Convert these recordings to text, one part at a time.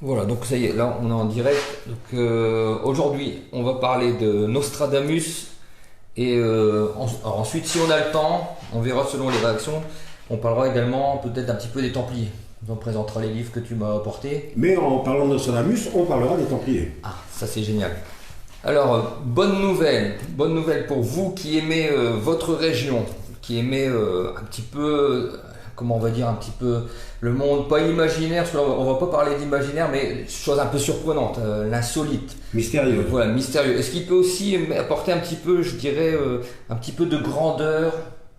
Voilà, donc ça y est, là on est en direct. Donc aujourd'hui, on va parler de Nostradamus et alors ensuite, si on a le temps, on verra selon les réactions. On parlera également peut-être un petit peu des Templiers. On présentera les livres que tu m'as apportés. Mais en parlant de Nostradamus, on parlera des Templiers. Ah, ça c'est génial. Alors, bonne nouvelle pour vous qui aimez votre région, qui aimez un petit peu, comment on va dire, un petit peu le monde, pas imaginaire, on va pas parler d'imaginaire, mais chose un peu surprenante, l'insolite. Mystérieux. Voilà, mystérieux. Est-ce qu'il peut aussi apporter un petit peu, je dirais, un petit peu de grandeur?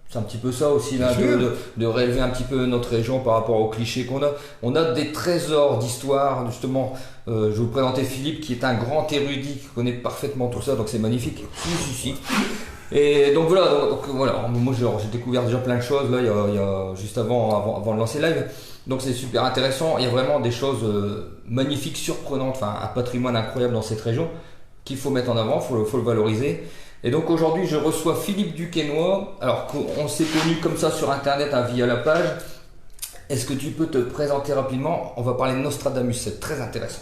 C'est un petit peu ça aussi, là, de réélever un petit peu notre région par rapport aux clichés qu'on a. On a des trésors d'histoire, justement. Je vais vous présenter Philippe, qui est un grand érudit, qui connaît parfaitement tout ça, donc c'est magnifique. Si. Et donc voilà, moi j'ai découvert déjà plein de choses, là, il y a juste avant de lancer le live. Donc c'est super intéressant, il y a vraiment des choses magnifiques, surprenantes, enfin un patrimoine incroyable dans cette région qu'il faut mettre en avant, faut le valoriser. Et donc aujourd'hui, je reçois Philippe Duquesnoy. Alors qu'on s'est connu comme ça sur internet via la page. Est-ce que tu peux te présenter rapidement? On va parler de Nostradamus, c'est très intéressant.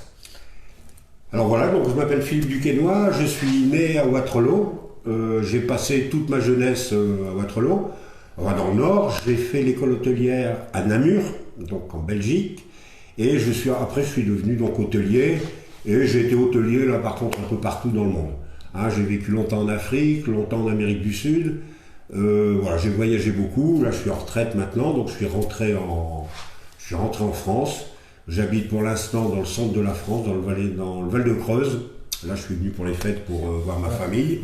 Alors voilà, donc je m'appelle Philippe Duquesnoy, je suis né à Waterloo. J'ai passé toute ma jeunesse à Waterloo, dans le Nord. J'ai fait l'école hôtelière à Namur, donc en Belgique. Et après, je suis devenu donc hôtelier. Et j'ai été hôtelier, là par contre, un peu partout dans le monde. J'ai vécu longtemps en Afrique, longtemps en Amérique du Sud. Voilà, j'ai voyagé beaucoup. Là, je suis en retraite maintenant, donc je suis rentré en France. J'habite pour l'instant dans le centre de la France, dans le Val-de-Creuse. Là, je suis venu pour les fêtes pour voir ma famille.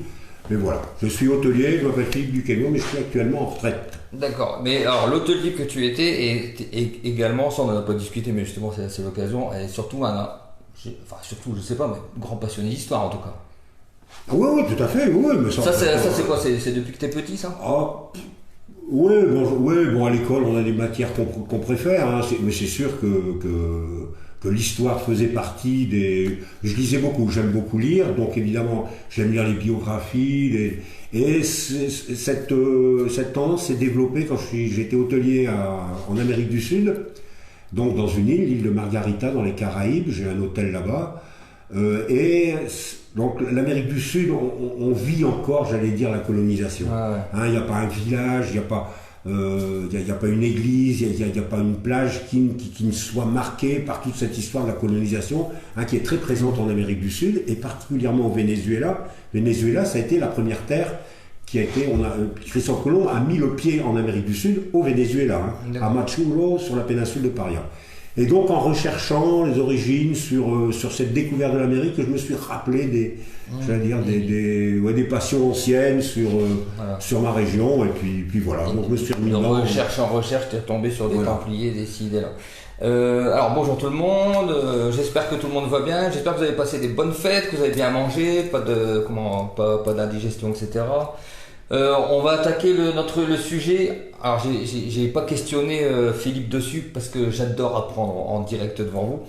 Mais voilà, je suis hôtelier, je m'appelle Philippe Duquesnoy, mais je suis actuellement en retraite. D'accord, mais alors l'hôtelier que tu étais est également, ça on n'en a pas discuté, mais justement c'est l'occasion, et surtout surtout je sais pas, mais grand passionné d'histoire en tout cas. Oui, tout à fait, oui. Mais ça c'est quoi? C'est depuis que t'es petit, ça? Oui, bon, à l'école, on a des matières qu'on préfère, mais c'est sûr que l'histoire faisait partie des... Je lisais beaucoup, j'aime beaucoup lire, donc évidemment, j'aime lire les biographies, et cette tendance s'est développée quand j'étais hôtelier en Amérique du Sud, donc dans une l'île de Margarita, dans les Caraïbes, j'ai un hôtel là-bas, donc l'Amérique du Sud, on vit encore, j'allais dire, la colonisation. Il n'y a pas un village, il n'y a pas une église, il n'y a pas une plage qui ne soit marquée par toute cette histoire de la colonisation, qui est très présente en Amérique du Sud, et particulièrement au Venezuela. Venezuela, ça a été la première terre Christophe Colomb a mis le pied en Amérique du Sud, au Venezuela, à Machuro, sur la péninsule de Paria. Et donc en recherchant les origines sur cette découverte de l'Amérique, je me suis rappelé des passions anciennes sur ma région, et puis voilà, donc je me suis remis en recherche, tu es tombé sur des Templiers, des ci, des là. Alors bonjour tout le monde, j'espère que tout le monde va bien, j'espère que vous avez passé des bonnes fêtes, que vous avez bien mangé, pas d'indigestion, etc. On va attaquer le sujet. Alors j'ai pas questionné Philippe dessus parce que j'adore apprendre en direct devant vous.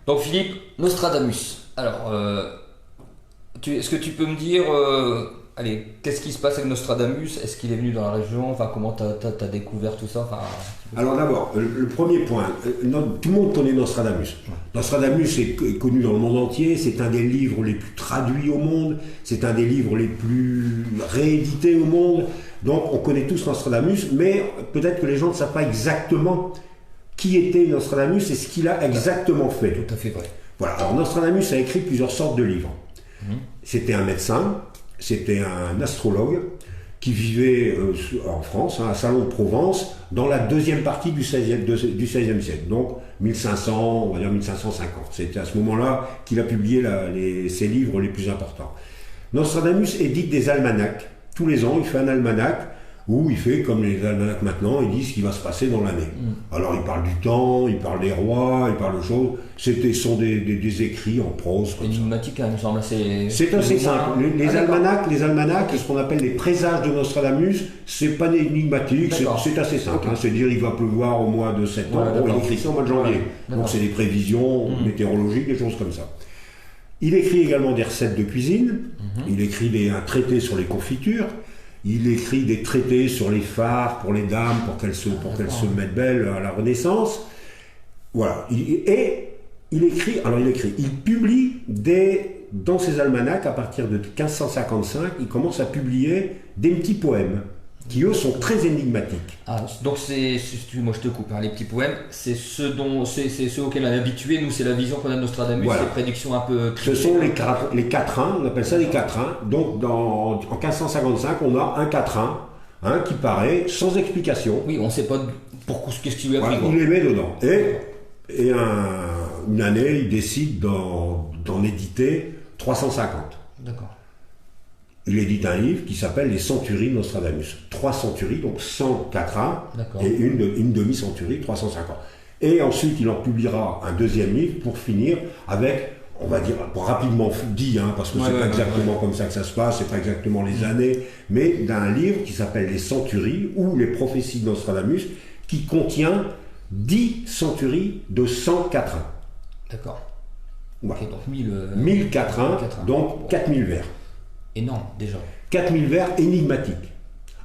Donc Philippe, Nostradamus. Alors, est-ce que tu peux me dire, qu'est-ce qui se passe avec Nostradamus? Est-ce qu'il est venu dans la région? Enfin, comment t'as découvert tout ça? Alors d'abord, le premier point, tout le monde connaît Nostradamus. Nostradamus est connu dans le monde entier, c'est un des livres les plus traduits au monde, c'est un des livres les plus réédités au monde, donc on connaît tous Nostradamus, mais peut-être que les gens ne savent pas exactement qui était Nostradamus et ce qu'il a exactement fait. Tout à fait vrai. Voilà, alors Nostradamus a écrit plusieurs sortes de livres. C'était un médecin, c'était un astrologue, qui vivait en France, à Salon de Provence, dans la deuxième partie du XVIe siècle, donc 1500, on va dire 1550. C'était à ce moment-là qu'il a publié ses livres les plus importants. Nostradamus édite des almanachs. Tous les ans, il fait un almanach où il fait comme les almanachs maintenant, il dit ce qui va se passer dans l'année. Alors il parle du temps, il parle des rois, il parle de choses. Ce sont des écrits en prose. Énigmatique, il me semble. C'est assez simple. Les almanachs, ce qu'on appelle les présages de Nostradamus, c'est pas énigmatique, c'est assez simple. C'est dire il va pleuvoir au mois de septembre, il écrit ça au mois de janvier. Donc c'est des prévisions météorologiques, des choses comme ça. Il écrit également des recettes de cuisine, il écrit un traité sur les confitures. Il écrit des traités sur les fards pour les dames, pour qu'elles se mettent belles à la Renaissance. Voilà. Et il publie dans ses almanachs, à partir de 1555, il commence à publier des petits poèmes, qui eux sont très énigmatiques. Ah, donc moi je te coupe, hein, les petits poèmes, c'est ceux auxquels on est habitué, nous c'est la vision qu'on a de Nostradamus, Voilà. les prédictions un peu... Ce sont les quatrains, on appelle ça des quatrains. Donc en 1555, on a un quatrain qui paraît sans explication. Oui, on ne sait pas qu'est-ce qu'il lui a pris. Voilà, il les met dedans. Et une année, il décide d'en éditer 350. D'accord. Il édite un livre qui s'appelle Les Centuries de Nostradamus. 3 centuries, donc 100 quatrains, et une demi-centurie, 350. Et ensuite, il en publiera un deuxième livre pour finir avec, on va dire, rapidement dit, parce que c'est pas exactement comme ça que ça se passe, c'est pas exactement les années, mais d'un livre qui s'appelle Les Centuries, ou Les Prophéties de Nostradamus, qui contient 10 centuries de 100 quatrains. D'accord. Voilà. Okay, donc 1000 quatrains, donc 4000 vers. Énorme, déjà. 4000 vers énigmatiques.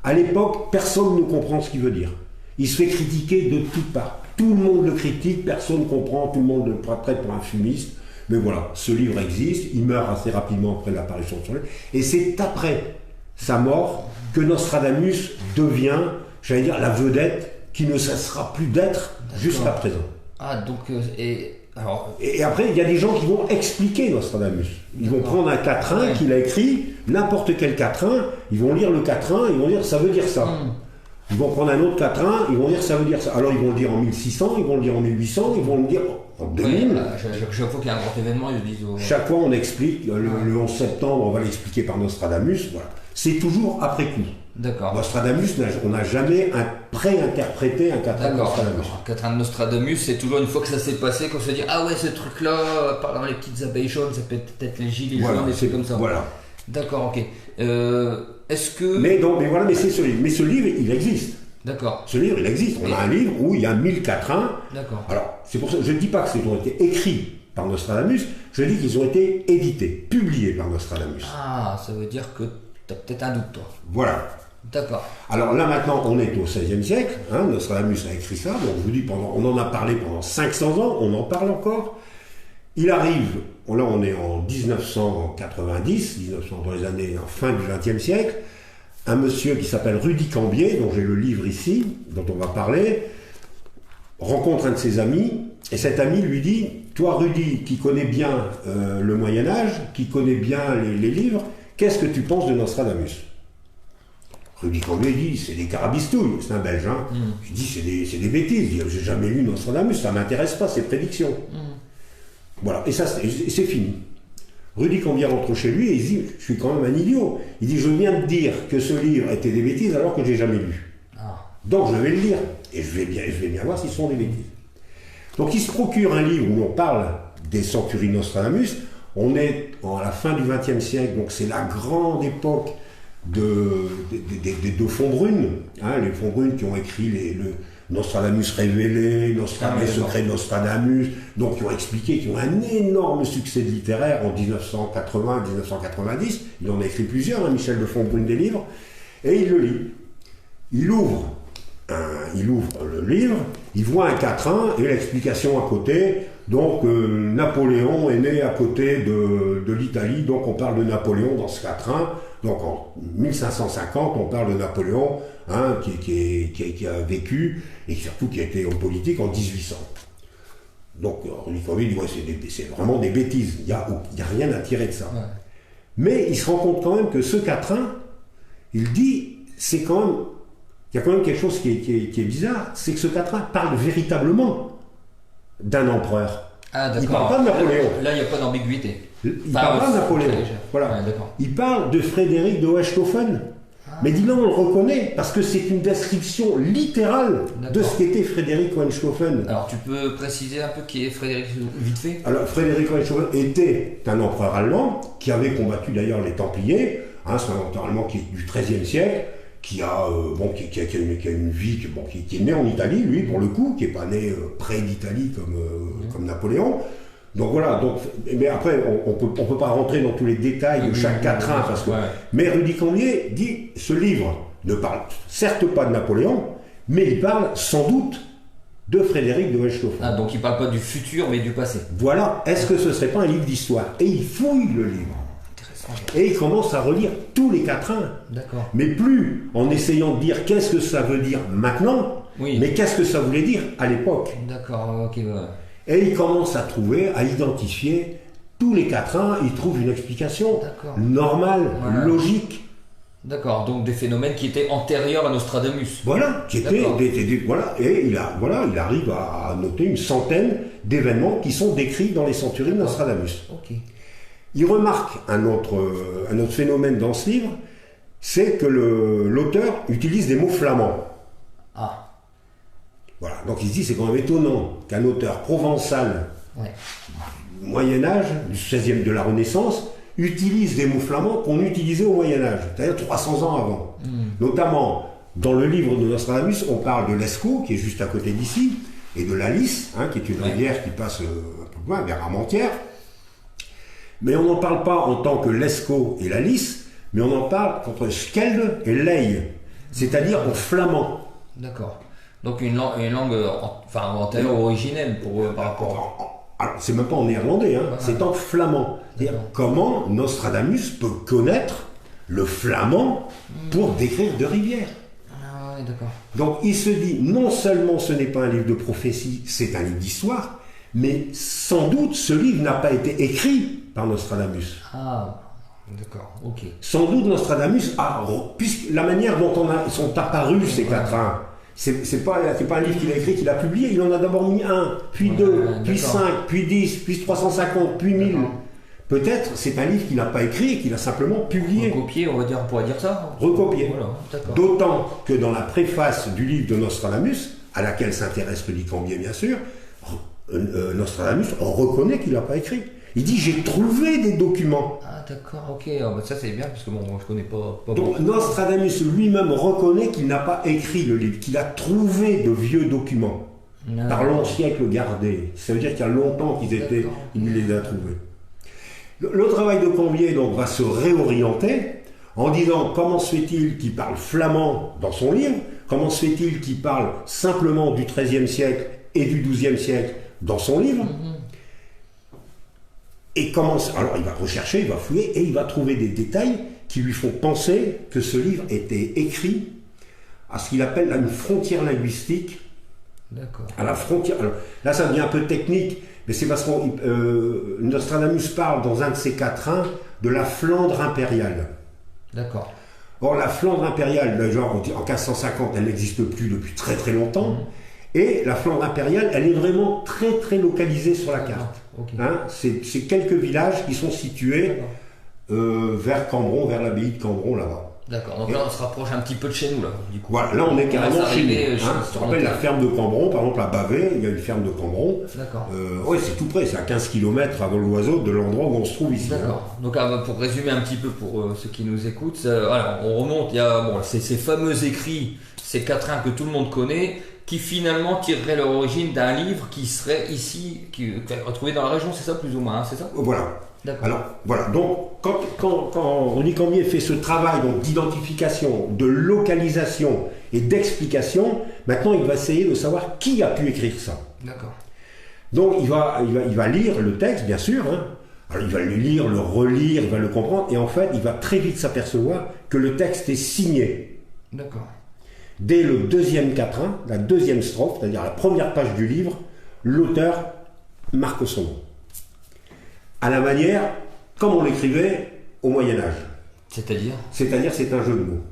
À l'époque, personne ne comprend ce qu'il veut dire. Il se fait critiquer de toutes parts. Tout le monde le critique, personne ne comprend, tout le monde le traite pour un fumiste. Mais voilà, ce livre existe, il meurt assez rapidement après l'apparition de son livre. Et c'est après sa mort que Nostradamus devient, j'allais dire, la vedette qui ne cessera plus d'être jusqu'à présent. Ah, donc... Et après, il y a des gens qui vont expliquer Nostradamus. Ils vont prendre un quatrain qu'il a écrit, n'importe quel quatrain, ils vont lire le quatrain, ils vont dire ça veut dire ça. Ils vont prendre un autre quatrain, ils vont dire ça veut dire ça. Alors ils vont le dire en 1600, ils vont le dire en 1800, ils vont le dire en 2000. Oui, chaque fois qu'il y a un grand événement, ils le disent. Chaque fois on explique, le 11 septembre, on va l'expliquer par Nostradamus. Voilà. C'est toujours après coup. D'accord. Nostradamus, on n'a jamais préinterprété un quatrain de Nostradamus. Un quatrain de Nostradamus, c'est toujours une fois que ça s'est passé qu'on se dit ah ouais, ce truc-là, par exemple les petites abeilles jaunes, ça peut être peut-être les gilets jaunes, des trucs comme ça. Voilà. D'accord, ok. Est-ce que. Mais c'est ce livre. Mais ce livre, il existe. D'accord. Ce livre, il existe. On a un livre où il y a 1000 quatrains. D'accord. Alors, c'est pour ça que je ne dis pas qu'ils ont été écrits par Nostradamus, je dis qu'ils ont été édités, publiés par Nostradamus. Ah, ça veut dire que tu as peut-être un doute, toi. Voilà. D'accord. Alors là, maintenant, on est au XVIe siècle. Nostradamus a écrit ça. Donc, je vous dis, on en a parlé pendant 500 ans. On en parle encore. Il arrive, là, on est en 1990, dans les années en fin du XXe siècle. Un monsieur qui s'appelle Rudy Cambier, dont j'ai le livre ici, dont on va parler, rencontre un de ses amis, et cet ami lui dit « Toi, Rudy, qui connais bien le Moyen-Âge, qui connais bien les livres, qu'est-ce que tu penses de Nostradamus ?» Rudy Cambier dit « C'est des carabistouilles, c'est un Belge. Il dit « C'est des bêtises, j'ai jamais lu Nostradamus, ça m'intéresse pas, ces prédictions. Voilà, et c'est fini. Rudy Cambier rentre chez lui et il dit « Je suis quand même un idiot. » Il dit « Je viens de dire que ce livre était des bêtises alors que je n'ai jamais lu. Donc je vais le lire et je vais bien voir si ce sont des bêtises. » Donc il se procure un livre où on parle des centuries Nostradamus. On est à la fin du XXe siècle, donc c'est la grande époque des deux Fonbrune, les Fonbrune qui ont écrit le Nostradamus révélé, les secrets de Nostradamus, donc qui ont expliqué, qui ont un énorme succès littéraire en 1980-1990. Il en a écrit plusieurs, Michel de Fonbrune, des livres, et il le lit. Il ouvre le livre, il voit un quatrain et l'explication à côté. Donc Napoléon est né à côté de l'Italie, donc on parle de Napoléon dans ce quatrain. Donc en 1550, on parle de Napoléon qui a vécu et surtout qui a été homme politique en 1800. Donc Rudy dit c'est vraiment des bêtises, il n'y a rien à tirer de ça. Ouais. Mais il se rend compte quand même que ce quatrain, il dit, il y a quand même quelque chose qui est bizarre, c'est que ce quatrain parle véritablement d'un empereur. Ah, il ne parle pas de Napoléon. Là, il n'y a pas d'ambiguïté. Il ne parle pas de Napoléon. Voilà. Ouais, il parle de Frédéric de Hohenstaufen. Mais dis là, on le reconnaît, parce que c'est une description littérale de ce qu'était Frédéric Hohenstaufen. Alors, tu peux préciser un peu qui est Frédéric, vite fait? Alors, Frédéric Hohenstaufen était un empereur allemand, qui avait combattu d'ailleurs les Templiers. C'est un empereur allemand qui est du XIIIe siècle, qui a une vie, qui est né en Italie, lui, pour le coup, qui n'est pas né près d'Italie comme Napoléon. Donc voilà, mais après, on peut pas rentrer dans tous les détails de chaque quatrain, mais Rudy Cambier dit, ce livre ne parle certes pas de Napoléon, mais il parle sans doute de Frédéric de Westoffen. Ah, donc il parle pas du futur, mais du passé. Voilà, est-ce que ce serait pas un livre d'histoire? Et il fouille le livre. Intéressant. Et il commence à relire tous les quatrains. D'accord. Mais plus en essayant de dire qu'est-ce que ça veut dire maintenant, Oui. mais qu'est-ce que ça voulait dire à l'époque. D'accord, ok. Ouais. Et il commence à trouver, à identifier tous les quatrains, il trouve une explication D'accord. normale, Voilà. logique. D'accord, donc des phénomènes qui étaient antérieurs à Nostradamus. Voilà, qui étaient D'accord. voilà, et il arrive à noter une centaine d'événements qui sont décrits dans les centuries de Nostradamus. Ok. Il remarque un autre phénomène dans ce livre, c'est que l'auteur utilise des mots flamands. Ah, Voilà, donc il se dit c'est quand même étonnant qu'un auteur provençal ouais. du Moyen-Âge, du XVIe de la Renaissance, utilise des mots flamands qu'on utilisait au Moyen-Âge, c'est-à-dire 300 ans avant. Notamment, dans le livre de Nostradamus, on parle de l'Escaut, qui est juste à côté d'ici, et de la Lys, qui est une rivière qui passe un peu loin, vers Armentières. Mais on n'en parle pas en tant que l'Escaut et la Lys, mais on en parle contre Skelde et Ley, c'est-à-dire en flamand. D'accord. Donc une langue enfin antérieure originelle par rapport. Alors, c'est même pas en néerlandais, c'est en flamand. C'est-à-dire comment Nostradamus peut connaître le flamand pour décrire de rivières. Ah ouais, d'accord. Donc il se dit, non seulement ce n'est pas un livre de prophétie, c'est un livre d'histoire, mais sans doute ce livre n'a pas été écrit par Nostradamus. Ah, d'accord, ok. Sans doute Nostradamus puisque la manière dont sont apparus ces quatrains, c'est pas un livre qu'il a écrit, qu'il a publié, il en a d'abord mis 1, puis 2, puis 5, puis 10, puis 350, puis 1000. Peut-être c'est un livre qu'il n'a pas écrit et qu'il a simplement publié. Recopié, on pourrait dire ça. Recopié. Voilà, d'accord. D'autant que dans la préface du livre de Nostradamus, à laquelle s'intéresse Rudy Cambier bien sûr, Nostradamus reconnaît qu'il n'a pas écrit. Il dit j'ai trouvé des documents. Ah d'accord, ok. Ah, bah, ça c'est bien parce que bon, moi je connais pas Donc beaucoup. Nostradamus lui-même reconnaît qu'il n'a pas écrit le livre, qu'il a trouvé de vieux documents par long siècle gardés. Ça veut dire qu'il y a longtemps il les a trouvés. Le travail de Cambier donc va se réorienter en disant comment se fait-il qu'il parle flamand dans son livre, comment se fait-il qu'il parle simplement du XIIIe siècle et du XIIe siècle dans son livre. Et alors il va rechercher, il va fouiller et il va trouver des détails qui lui font penser que ce livre était écrit à ce qu'il appelle une frontière linguistique. D'accord. À la frontière. Alors, là ça devient un peu technique, mais c'est parce que Nostradamus parle dans un de ses quatrains de la Flandre impériale. D'accord. Or la Flandre impériale, genre en 1550, elle n'existe plus depuis très très longtemps. Et la Flandre impériale, elle est vraiment très très localisée sur la carte. Okay. C'est quelques villages qui sont situés vers Cambron, vers l'abbaye de Cambron là-bas. D'accord, donc là on se rapproche un petit peu de chez nous là, du coup. Voilà, là on est carrément chez nous. Tu te rappelles la ferme de Cambron, par exemple à Bavet, il y a une ferme de Cambron. D'accord. Oui, c'est tout près, c'est à 15 km avant l'Oiseau de l'endroit où on se trouve ici. D'accord. Donc pour résumer un petit peu pour ceux qui nous écoutent, alors on remonte, il y a ces fameux écrits, ces quatrains que tout le monde connaît, qui finalement tireraient leur origine d'un livre qui serait ici, retrouvé dans la région, c'est ça plus ou moins, c'est ça? Voilà. D'accord. Alors, voilà, donc quand René Cambier fait ce travail d'identification, de localisation et d'explication, maintenant il va essayer de savoir qui a pu écrire ça. D'accord. Donc il va lire le texte, bien sûr, Alors, il va le lire, le relire, il va le comprendre, et en fait il va très vite s'apercevoir que le texte est signé. D'accord. Dès le deuxième quatrain, la deuxième strophe, c'est-à-dire la première page du livre, l'auteur marque son nom. À la manière comme on l'écrivait au Moyen-Âge. C'est-à-dire? C'est-à-dire c'est un jeu de mots.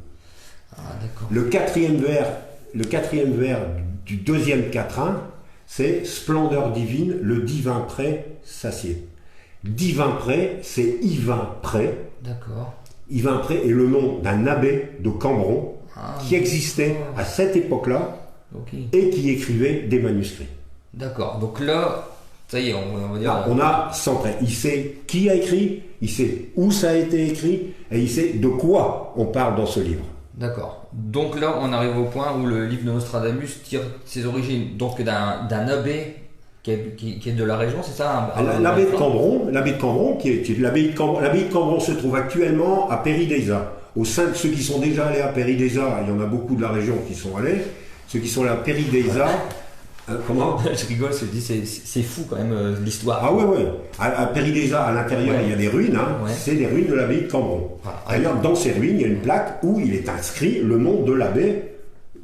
Ah d'accord. Le quatrième vers du deuxième quatrain, c'est splendeur divine, le divin prêt s'assied. Divin prêt, c'est Yvain Prêt. D'accord. Yvain Prêt est le nom d'un abbé de Cambron qui existait à cette époque-là et qui écrivait des manuscrits. D'accord. Donc là, ça y est, on va dire. Là, on a centré. Il sait qui a écrit, il sait où ça a été écrit et il sait de quoi on parle dans ce livre. D'accord. Donc là, on arrive au point où le livre de Nostradamus tire ses origines donc d'un abbé qui est de la région, c'est ça? L'abbé de Cambron, l'abbaye de Cambron se trouve actuellement à Péry-d'Eza. Au sein de ceux qui sont déjà allés à Péry-d'Eza, il y en a beaucoup de la région qui sont allés. Ceux qui sont allés à Péry-d'Eza, Comment? Je rigole, je dis c'est fou quand même l'histoire. Ah ouais. À Péridesa, à l'intérieur, il y a des ruines. C'est les ruines de l'abbaye de Cambron. D'ailleurs, dans ces ruines, il y a une plaque où il est inscrit le nom de l'abbé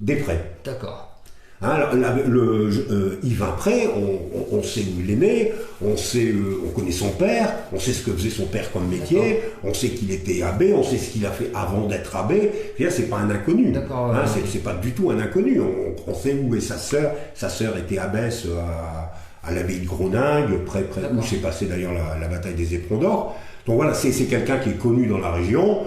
Després. D'accord. Yvain Pré, on sait où il est né, on connaît son père, on sait ce que faisait son père comme métier, on sait qu'il était abbé, on sait ce qu'il a fait avant d'être abbé. C'est pas un inconnu. C'est pas du tout un inconnu. On sait où est sa sœur. Sa sœur était abbesse à l'abbaye de Groningue, près où s'est passée d'ailleurs la bataille des Éperons d'Or. Donc voilà, c'est quelqu'un qui est connu dans la région.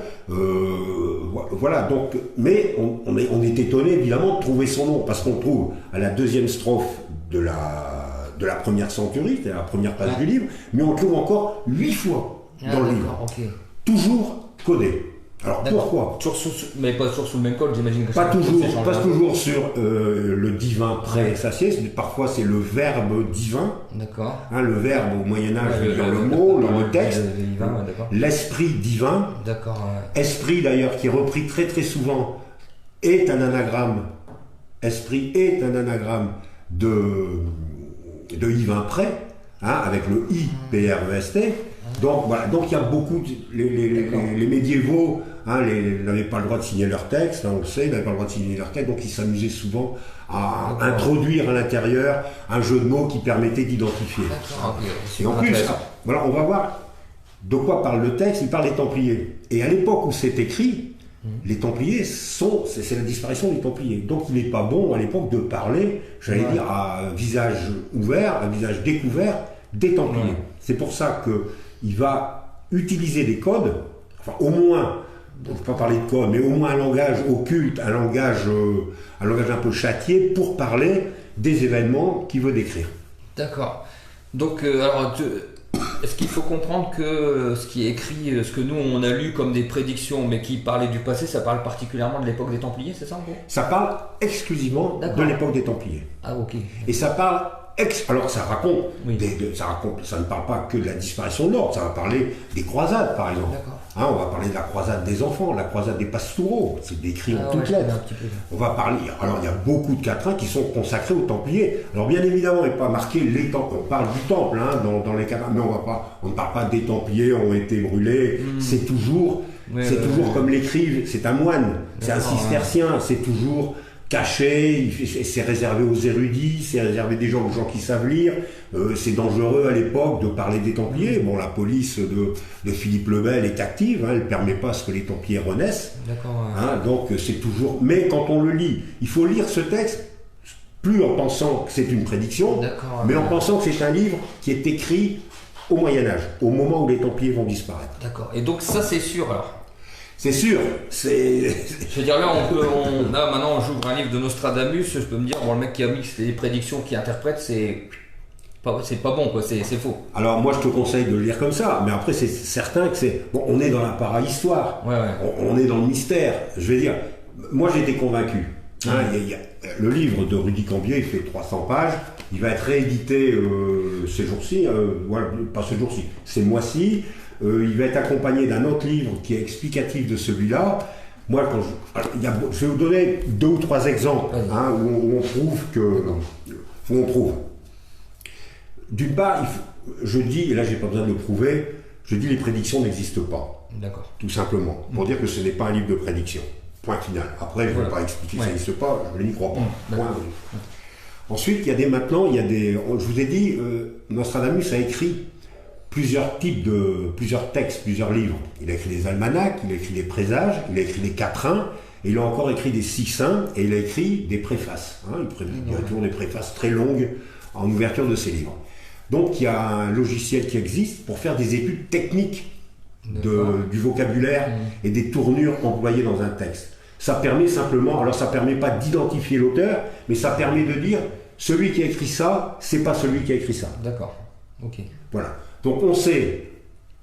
Voilà, donc, mais on est étonné évidemment de trouver son nom, parce qu'on trouve à la deuxième strophe de la première centurie, c'est la première page du livre, mais on le trouve encore 8 fois dans le livre. Toujours codé. Alors pourquoi? Mais pas toujours sous le même code, j'imagine que pas toujours sur le divin pré satié, parfois c'est le verbe divin. D'accord. Le verbe au Moyen-Âge veut dire le mot, le texte. L'esprit divin. D'accord. Esprit d'ailleurs qui est repris très très souvent est un anagramme. Esprit est un anagramme de Yvain Pré, avec le I P-R-E-S-T. Donc voilà, donc il y a beaucoup les médiévaux n'avaient pas le droit de signer leur texte, on le sait, ils n'avaient pas le droit de signer leur texte, donc ils s'amusaient souvent à introduire à l'intérieur un jeu de mots qui permettait d'identifier. Et en plus, voilà, on va voir de quoi parle le texte. Il parle des Templiers. Et à l'époque où c'est écrit, les Templiers c'est la disparition des Templiers. Donc il n'est pas bon à l'époque de parler, j'allais dire, à visage ouvert, à visage découvert des Templiers. C'est pour ça qu'il va utiliser des codes, enfin au moins, on ne peut pas parler de code, mais au moins un langage occulte, un langage un peu châtié pour parler des événements qu'il veut décrire. D'accord. Donc, alors, est-ce qu'il faut comprendre que ce qui est écrit, ce que nous on a lu comme des prédictions, mais qui parlait du passé, ça parle particulièrement de l'époque des Templiers, c'est ça en gros? Ça parle exclusivement de l'époque des Templiers. Ah ok. Et ça parle alors ça raconte, ça ne parle pas que de la disparition de l'ordre, ça va parler des croisades par exemple. On va parler de la croisade des enfants, la croisade des pastoureaux, c'est décrit en toutes lettres. On va parler, alors il y a beaucoup de quatrains qui sont consacrés aux Templiers. Alors bien évidemment, il n'est pas marqué les Templiers, on parle du temple dans les quatrains, mais on ne parle pas des Templiers ont été brûlés, c'est toujours comme l'écrivent, c'est un moine, c'est un cistercien, c'est toujours caché, c'est réservé aux érudits, c'est réservé aux gens qui savent lire. C'est dangereux à l'époque de parler des Templiers. Bon, la police de Philippe le Bel est active, elle ne permet pas à ce que les Templiers renaissent. Donc c'est toujours... Mais quand on le lit, il faut lire ce texte, plus en pensant que c'est une prédiction, mais en pensant que c'est un livre qui est écrit au Moyen-Âge, au moment où les Templiers vont disparaître. D'accord, et donc ça c'est sûr alors? C'est sûr, Je veux dire, là, maintenant, j'ouvre un livre de Nostradamus, je peux me dire, le mec qui a mis des prédictions, qui interprète, c'est pas bon, quoi, c'est faux. Alors, moi, je te conseille de le lire comme ça, mais après, c'est certain que on est dans la para-histoire, on est dans le mystère. Je veux dire, moi, j'ai été convaincu. Le livre de Rudy Cambier, il fait 300 pages, il va être réédité ces jours-ci, pas ces jours-ci, ces mois-ci. Il va être accompagné d'un autre livre qui est explicatif de celui-là. Moi, je vais vous donner 2 ou 3 exemples où on prouve D'une part, je dis, et là j'ai pas besoin de le prouver, je dis les prédictions n'existent pas. D'accord. Tout simplement, pour dire que ce n'est pas un livre de prédiction. Point final. Après, je ne vais pas expliquer que ça n'existe pas, je n'y crois pas. Ensuite, je vous ai dit, Nostradamus a écrit plusieurs textes, plusieurs livres. Il a écrit des almanachs, il a écrit des présages, il a écrit des quatrains, et il a encore écrit des six-saints, et il a écrit des préfaces. Il y a toujours des préfaces très longues en ouverture de ses livres. Donc il y a un logiciel qui existe pour faire des études techniques du vocabulaire et des tournures employées dans un texte. Ça permet simplement, alors ça permet pas d'identifier l'auteur, mais ça permet de dire celui qui a écrit ça, c'est pas celui qui a écrit ça. D'accord. Ok. Voilà. Donc on sait,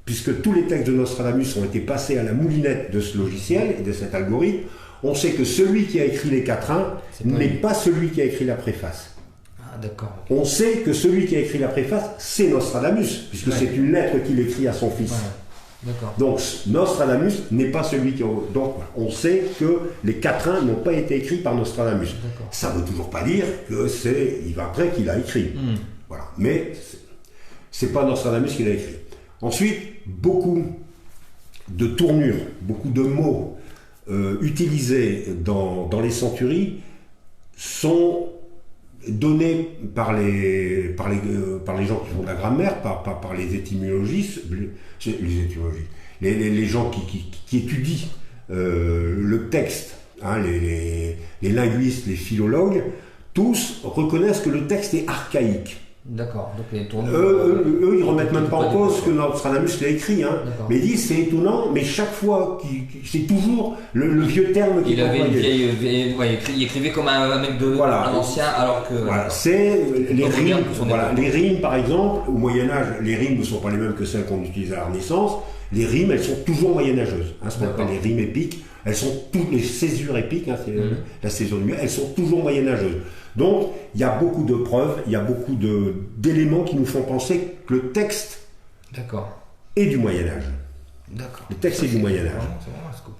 puisque tous les textes de Nostradamus ont été passés à la moulinette de ce logiciel et de cet algorithme, on sait que celui qui a écrit les quatrains n'est pas celui qui a écrit la préface. Ah, d'accord. On sait que celui qui a écrit la préface, c'est Nostradamus, puisque c'est une lettre qu'il écrit à son fils. D'accord. Donc Nostradamus n'est pas celui qui... Donc on sait que les quatrains n'ont pas été écrits par Nostradamus. D'accord. Ça ne veut toujours pas dire que c'est Yves Après qui l'a écrit. Voilà. Mais c'est pas Nostradamus qui l'a écrit. Ensuite, beaucoup de tournures, beaucoup de mots utilisés dans les centuries sont donnés par les gens qui font de la grammaire, par les étymologistes, les gens qui étudient le texte, hein, les linguistes, les philologues, tous reconnaissent que le texte est archaïque. D'accord. Donc les tournures. Eux, ils remettent même pas en cause que Nostradamus l'a écrit, hein. Mais ils disent c'est étonnant, mais chaque fois, c'est toujours le vieux terme qui il avait une vieille, il écrivait comme un mec de un ancien, alors que. Voilà, c'est les rimes. Voilà, les rimes, par exemple, au Moyen Âge, les rimes ne sont pas les mêmes que celles qu'on utilisait à la Renaissance. Les rimes, elles sont toujours moyenâgeuses. Hein, ce qu'on appelle les rimes épiques. Elles sont toutes les césures épiques, hein, c'est la césure du mieux. Elles sont toujours moyenâgeuses. Donc, il y a beaucoup de preuves, il y a beaucoup d'éléments qui nous font penser que le texte est du Moyen-Âge. D'accord. Le texte est du Moyen-Âge.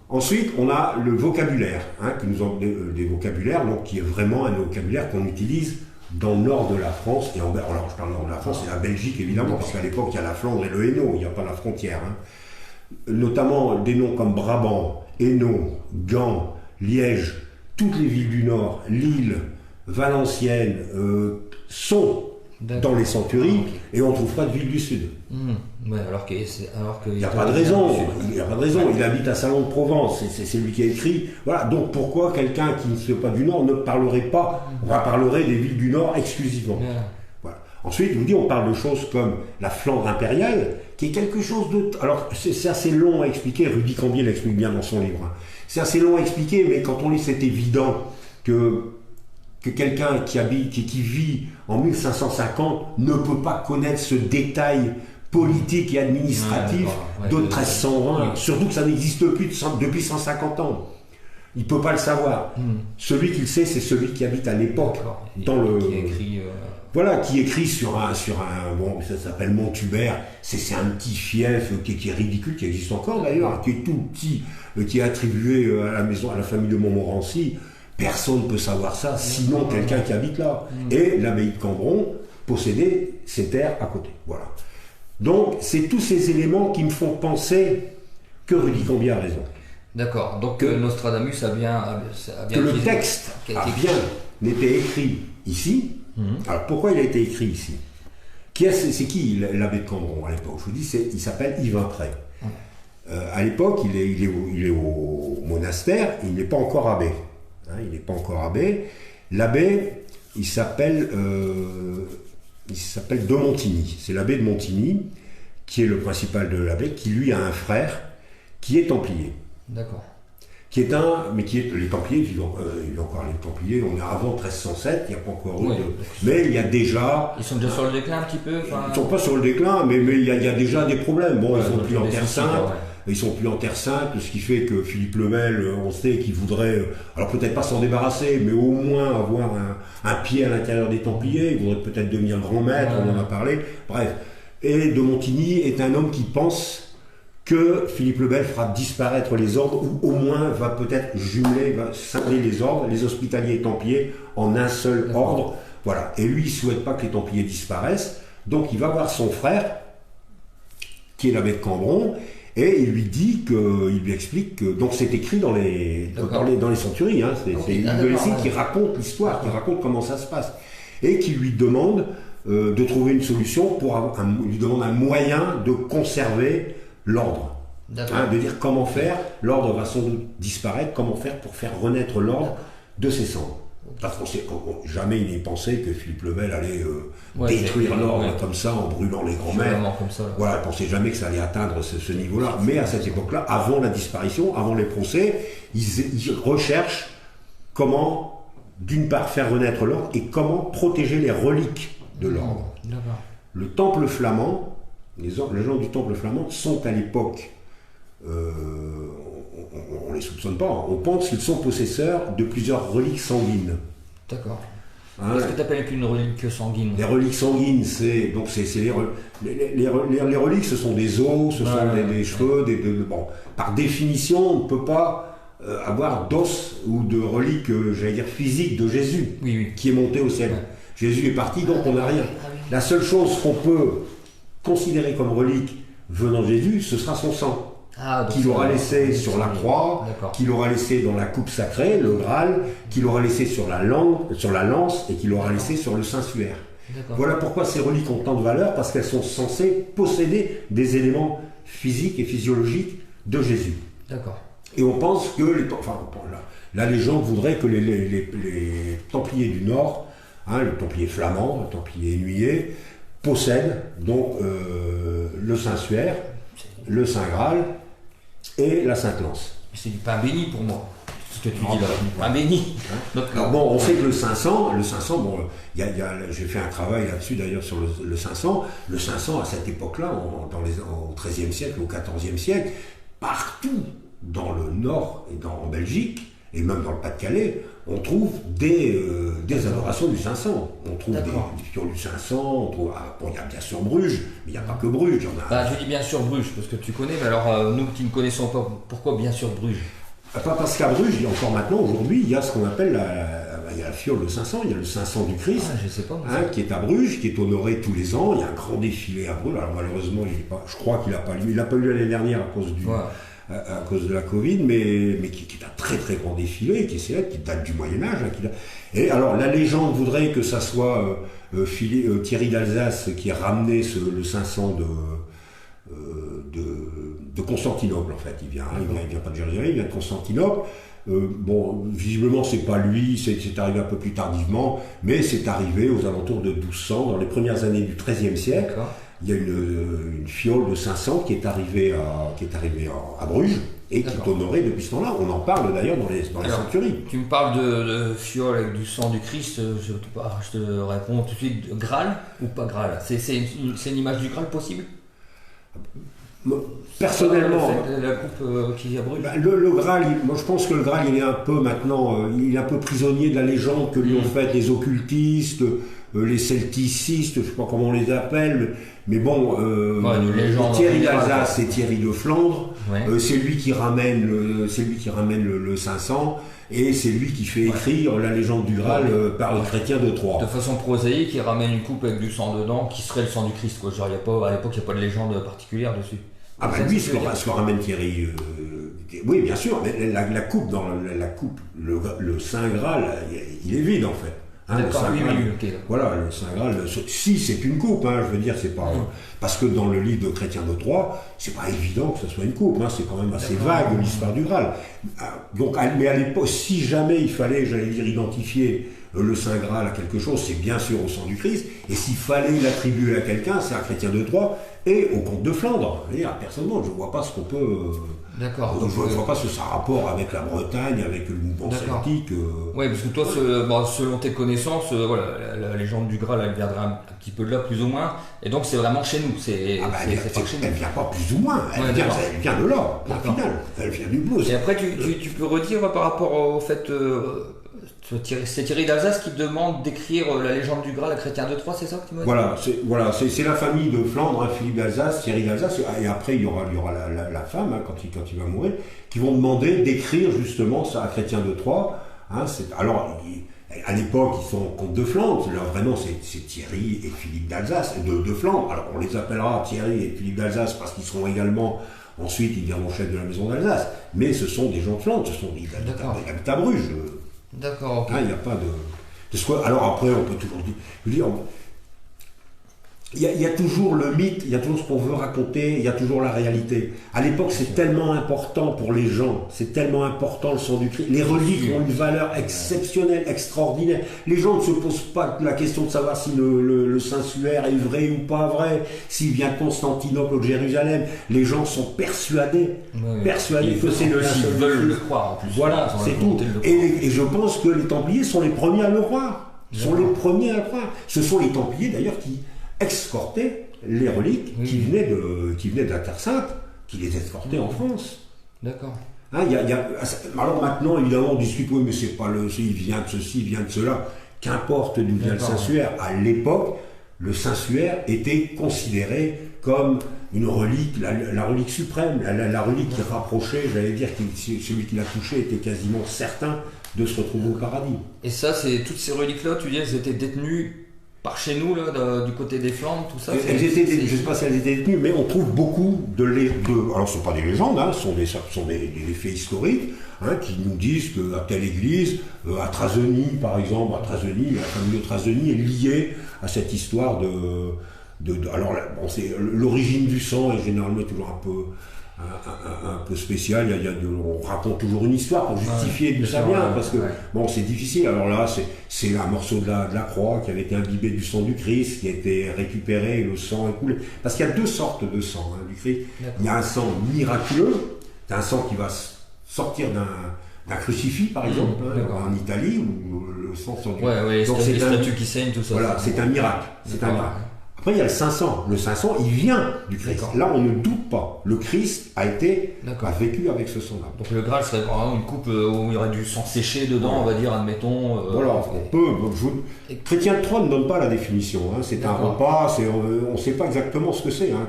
Ensuite, on a le vocabulaire, hein, qui nous ont des vocabulaires, donc qui est vraiment un vocabulaire qu'on utilise dans le nord de la France, et alors je parle nord de la France, c'est la Belgique évidemment, parce qu'à l'époque il y a la Flandre et le Hainaut, il n'y a pas la frontière. Hein. Notamment des noms comme Brabant, Hainaut, Gand, Liège, toutes les villes du Nord, Lille, Valenciennes, sont dans les centuries, et on ne trouve pas de ville du Sud. Ouais, alors qu'il n'y a pas de raison. Il n'y a pas de raison. Il habite à Salon de Provence. C'est lui qui a écrit. Voilà. Donc pourquoi quelqu'un qui ne soit pas du Nord ne parlerait pas, parlerait des villes du Nord exclusivement. Voilà. Ensuite, je vous dis, on parle de choses comme la Flandre impériale, qui est quelque chose de... Alors, c'est assez long à expliquer. Rudy Cambier l'explique bien dans son livre. Hein. C'est assez long à expliquer, mais quand on lit, c'est évident que quelqu'un qui vit en 1550 ne peut pas connaître ce détail politique et administratif de 1320, surtout que ça n'existe plus depuis 150 ans. Il ne peut pas le savoir. Celui qui le sait, c'est celui qui habite à l'époque, qui écrit sur un bon, ça s'appelle Monthubert, c'est un petit fief qui est ridicule, qui existe encore d'ailleurs, qui est tout petit, qui est attribué à la famille de Montmorency. Personne ne peut savoir ça, sinon quelqu'un qui habite là. Et l'abbaye de Cambron possédait ces terres à côté. Voilà. Donc, c'est tous ces éléments qui me font penser que Rudy Cambier a raison. D'accord. Donc, Nostradamus a bien que le texte n'était écrit ici. Alors, pourquoi il a été écrit ici? C'est qui l'abbé de Cambron à l'époque? Je vous dis, il s'appelle Yves Après. À l'époque, il est au monastère, il n'est pas encore abbé. Hein, il n'est pas encore abbé. L'abbé, il s'appelle de Montigny. C'est l'abbé de Montigny, qui est le principal de l'abbé, qui lui a un frère qui est templier. D'accord. Les Templiers, il y a encore les Templiers, on est avant 1307, il n'y a pas encore eu de... Mais il y a déjà... Ils sont déjà sur le déclin un petit peu? Ils ne sont pas sur le déclin, mais il y a déjà des problèmes. Bon, ils sont plus en Terre Sainte. Ils sont plus en Terre Sainte, ce qui fait que Philippe le Bel, on sait qu'il voudrait, alors peut-être pas s'en débarrasser, mais au moins avoir un pied à l'intérieur des Templiers. Il voudrait peut-être devenir grand maître, on en a parlé. Bref. Et de Montigny est un homme qui pense que Philippe le Bel fera disparaître les ordres, ou au moins va peut-être va scinder les ordres, les hospitaliers et Templiers, en un seul ordre. Voilà. Et lui, il ne souhaite pas que les Templiers disparaissent. Donc il va voir son frère, qui est l'abbé de Cambron, et il lui explique que, donc c'est écrit dans les centuries, hein, c'est une de Lessing qui raconte l'histoire, qui raconte comment ça se passe, et qui lui demande de trouver une solution lui demande un moyen de conserver l'ordre. Hein, de dire comment faire, l'ordre va sans doute disparaître, comment faire pour faire renaître l'ordre de ses cendres. Parce qu'on jamais il n'est pensé que Philippe le Bel allait détruire l'ordre comme ça en brûlant les grands-mères. Voilà, il ne pensait jamais que ça allait atteindre ce niveau-là. Mais à cette époque-là, avant la disparition, avant les procès, ils recherchent comment, d'une part, faire renaître l'ordre et comment protéger les reliques de l'ordre. Le temple flamand, les gens du temple flamand sont à l'époque, on ne les soupçonne pas, on pense qu'ils sont possesseurs de plusieurs reliques sanguines. D'accord. Hein. Qu'est-ce que tu appelles une relique sanguine? Les reliques sanguines, c'est les reliques, ce sont des os, ce sont des cheveux, bon, par définition, on ne peut pas avoir d'os ou de reliques, j'allais dire physiques de Jésus, qui est monté au ciel. Jésus est parti, donc on n'a rien. La seule chose qu'on peut considérer comme relique venant de Jésus, ce sera son sang. Qu'il aura laissé sur la croix, qu'il aura laissé dans la coupe sacrée, le Graal, qu'il aura laissé sur la lance et qu'il aura laissé sur le Saint-Suaire. Voilà pourquoi ces reliques ont tant de valeur, parce qu'elles sont censées posséder des éléments physiques et physiologiques de Jésus. Et on pense que, la légende voudrait que les Templiers du Nord, le Templier flamand, le Templier énuyer, possèdent donc le Saint-Suaire, le Saint Graal et la Sainte Lance. C'est du pain béni pour moi, ce que tu dis là, du pain béni. Alors bon, on sait que le 500, bon, j'ai fait un travail là-dessus d'ailleurs sur le 500. Le 500 à cette époque-là, au XIIIe siècle, au XIVe siècle, partout dans le Nord et en Belgique, et même dans le Pas-de-Calais, on trouve des adorations du 500. On trouve des fioles du 500, il y a bien sûr Bruges, mais il n'y a pas que Bruges. Je dis bien sûr Bruges, parce que tu connais, mais alors nous qui ne connaissons pas, pourquoi bien sûr Bruges? Pas parce qu'à Bruges, encore maintenant, aujourd'hui, il y a ce qu'on appelle il y a la fiole de 500, il y a le 500 du Christ, qui est à Bruges, qui est honoré tous les ans. Il y a un grand défilé à Bruges. Alors malheureusement, je crois qu'il n'a pas lieu. Il n'a pas lieu l'année dernière à cause de la Covid, mais qui est un très très grand défilé, qui est célèbre, qui date du Moyen-Âge. Et alors la légende voudrait que ça soit Thierry d'Alsace qui a ramené le 500 de Constantinople, en fait. Il vient pas de Jérusalem, il vient de Constantinople. Bon, visiblement c'est pas lui, c'est arrivé un peu plus tardivement, mais c'est arrivé aux alentours de 1200, dans les premières années du XIIIe siècle. Il y a une fiole de 500 qui est arrivée à Bruges et qui est honorée depuis ce temps-là. On en parle d'ailleurs dans les sanctuaries. Tu me parles de fiole avec du sang du Christ, je te réponds tout de suite, Graal ou pas Graal? C'est une image du Graal possible? Personnellement, la coupe qui a brûlé. Le Graal, moi je pense que le Graal, il est un peu maintenant, il est un peu prisonnier de la légende que lui ont faite les occultistes, les celticistes, je sais pas comment on les appelle, mais bon, Thierry d'Alsace et Thierry de Flandre, c'est lui qui ramène le 500. Et c'est lui qui fait écrire la légende du Graal par le chrétien de Troyes. De façon prosaïque, il ramène une coupe avec du sang dedans, qui serait le sang du Christ, quoi. Genre, à l'époque, il n'y a pas de légende particulière dessus. Lui, ce que ramène Thierry, oui, bien sûr, mais la coupe, le Saint Graal, il est vide en fait. Voilà, le Saint Graal, si c'est une coupe, je veux dire, c'est pas. Parce que dans le livre de Chrétien de Troyes, c'est pas évident que ce soit une coupe, c'est quand même assez vague l'histoire du Graal. Donc, mais à l'époque, si jamais il fallait, j'allais dire, identifier le Saint Graal à quelque chose, c'est bien sûr au sang du Christ, et s'il fallait l'attribuer à quelqu'un, c'est à Chrétien de Troyes et au comte de Flandre. Personnellement, je ne vois pas ce qu'on peut. D'accord. Je ne vois pas ce que ça a rapport avec la Bretagne, avec le mouvement celtique. Oui, parce que toi, selon tes connaissances, la légende du Graal, elle viendrait un petit peu de là, plus ou moins, et donc c'est vraiment chez nous. Elle ne vient pas plus ou moins, elle vient de là, au final. Elle vient du blues. Et après, tu peux redire par rapport au fait. C'est Thierry d'Alsace qui demande d'écrire la légende du Graal à Chrétien de Troyes, c'est ça que tu m'as dit? Voilà, c'est la famille de Flandre, Philippe d'Alsace, Thierry d'Alsace, et après il y aura la femme, quand il va mourir, qui vont demander d'écrire justement ça à Chrétien de Troyes. Alors, à l'époque, ils sont comtes de Flandre, leur vrai nom c'est Thierry et Philippe d'Alsace, de Flandre. Alors on les appellera Thierry et Philippe d'Alsace parce qu'ils seront également. Ensuite, ils deviendront chefs de la maison d'Alsace. Mais ce sont des gens de Flandre, ils habitent à Bruges. D'accord. Il n'y a pas de. Alors après, on peut toujours dire. Il y a toujours le mythe, il y a toujours ce qu'on veut raconter, il y a toujours la réalité. À l'époque, c'est tellement important pour les gens, c'est tellement important le sang du Christ. Les reliques ont une valeur exceptionnelle, extraordinaire. Les gens ne se posent pas la question de savoir si le Saint-Suaire est vrai ou pas vrai, s'il vient de Constantinople ou de Jérusalem. Les gens sont persuadés que c'est le Saint-Suaire. Ils veulent le croire en plus. Voilà, c'est tout. Et je pense que les Templiers sont les premiers à le croire. Ce sont les Templiers d'ailleurs qui escorter les reliques qui venaient de la Terre Sainte, qui les escortaient en France. D'accord. Alors maintenant, évidemment, on discute, oui, mais c'est pas il vient de ceci, il vient de cela. Qu'importe d'où vient le Saint-Suaire, à l'époque, le Saint-Suaire était considéré comme une relique, la relique suprême, la relique qui rapprochait, j'allais dire, celui qui l'a touché était quasiment certain de se retrouver au paradis. Et ça, toutes ces reliques-là, tu dis, elles étaient détenues par chez nous, là, du côté des Flandres, tout ça. Je ne sais pas si elles étaient détenues, mais on trouve beaucoup alors ce ne sont pas des légendes, hein, ce sont des faits historiques, hein, qui nous disent qu'à telle église, à Trazeny par exemple, la famille de Trazeny est liée à cette histoire alors l'origine du sang est généralement toujours un peu spécial. On raconte toujours une histoire pour justifier d'où ça vient, parce que bon, c'est difficile. Alors là, c'est un morceau de la croix qui avait été imbibé du sang du Christ, qui a été récupéré, et le sang est coulé. Parce qu'il y a deux sortes de sang, hein, du Christ. Il y a un sang miraculeux, c'est un sang qui va sortir d'un crucifix, par exemple, en Italie, où le sang sort du Christ. Donc c'est des statues qui saignent, tout ça. Voilà, c'est un miracle. C'est un miracle. Après, il y a le Saint-Sang. Le Saint-Sang, il vient du Christ. Là, on ne doute pas. Le Christ a vécu avec ce sang-là. Donc le Graal serait vraiment une coupe où il y aurait du sang séché dedans, on va dire, admettons. Voilà, on peut. Chrétien de Troyes ne donne pas la définition. Hein. C'est un repas, on ne sait pas exactement ce que c'est. Hein,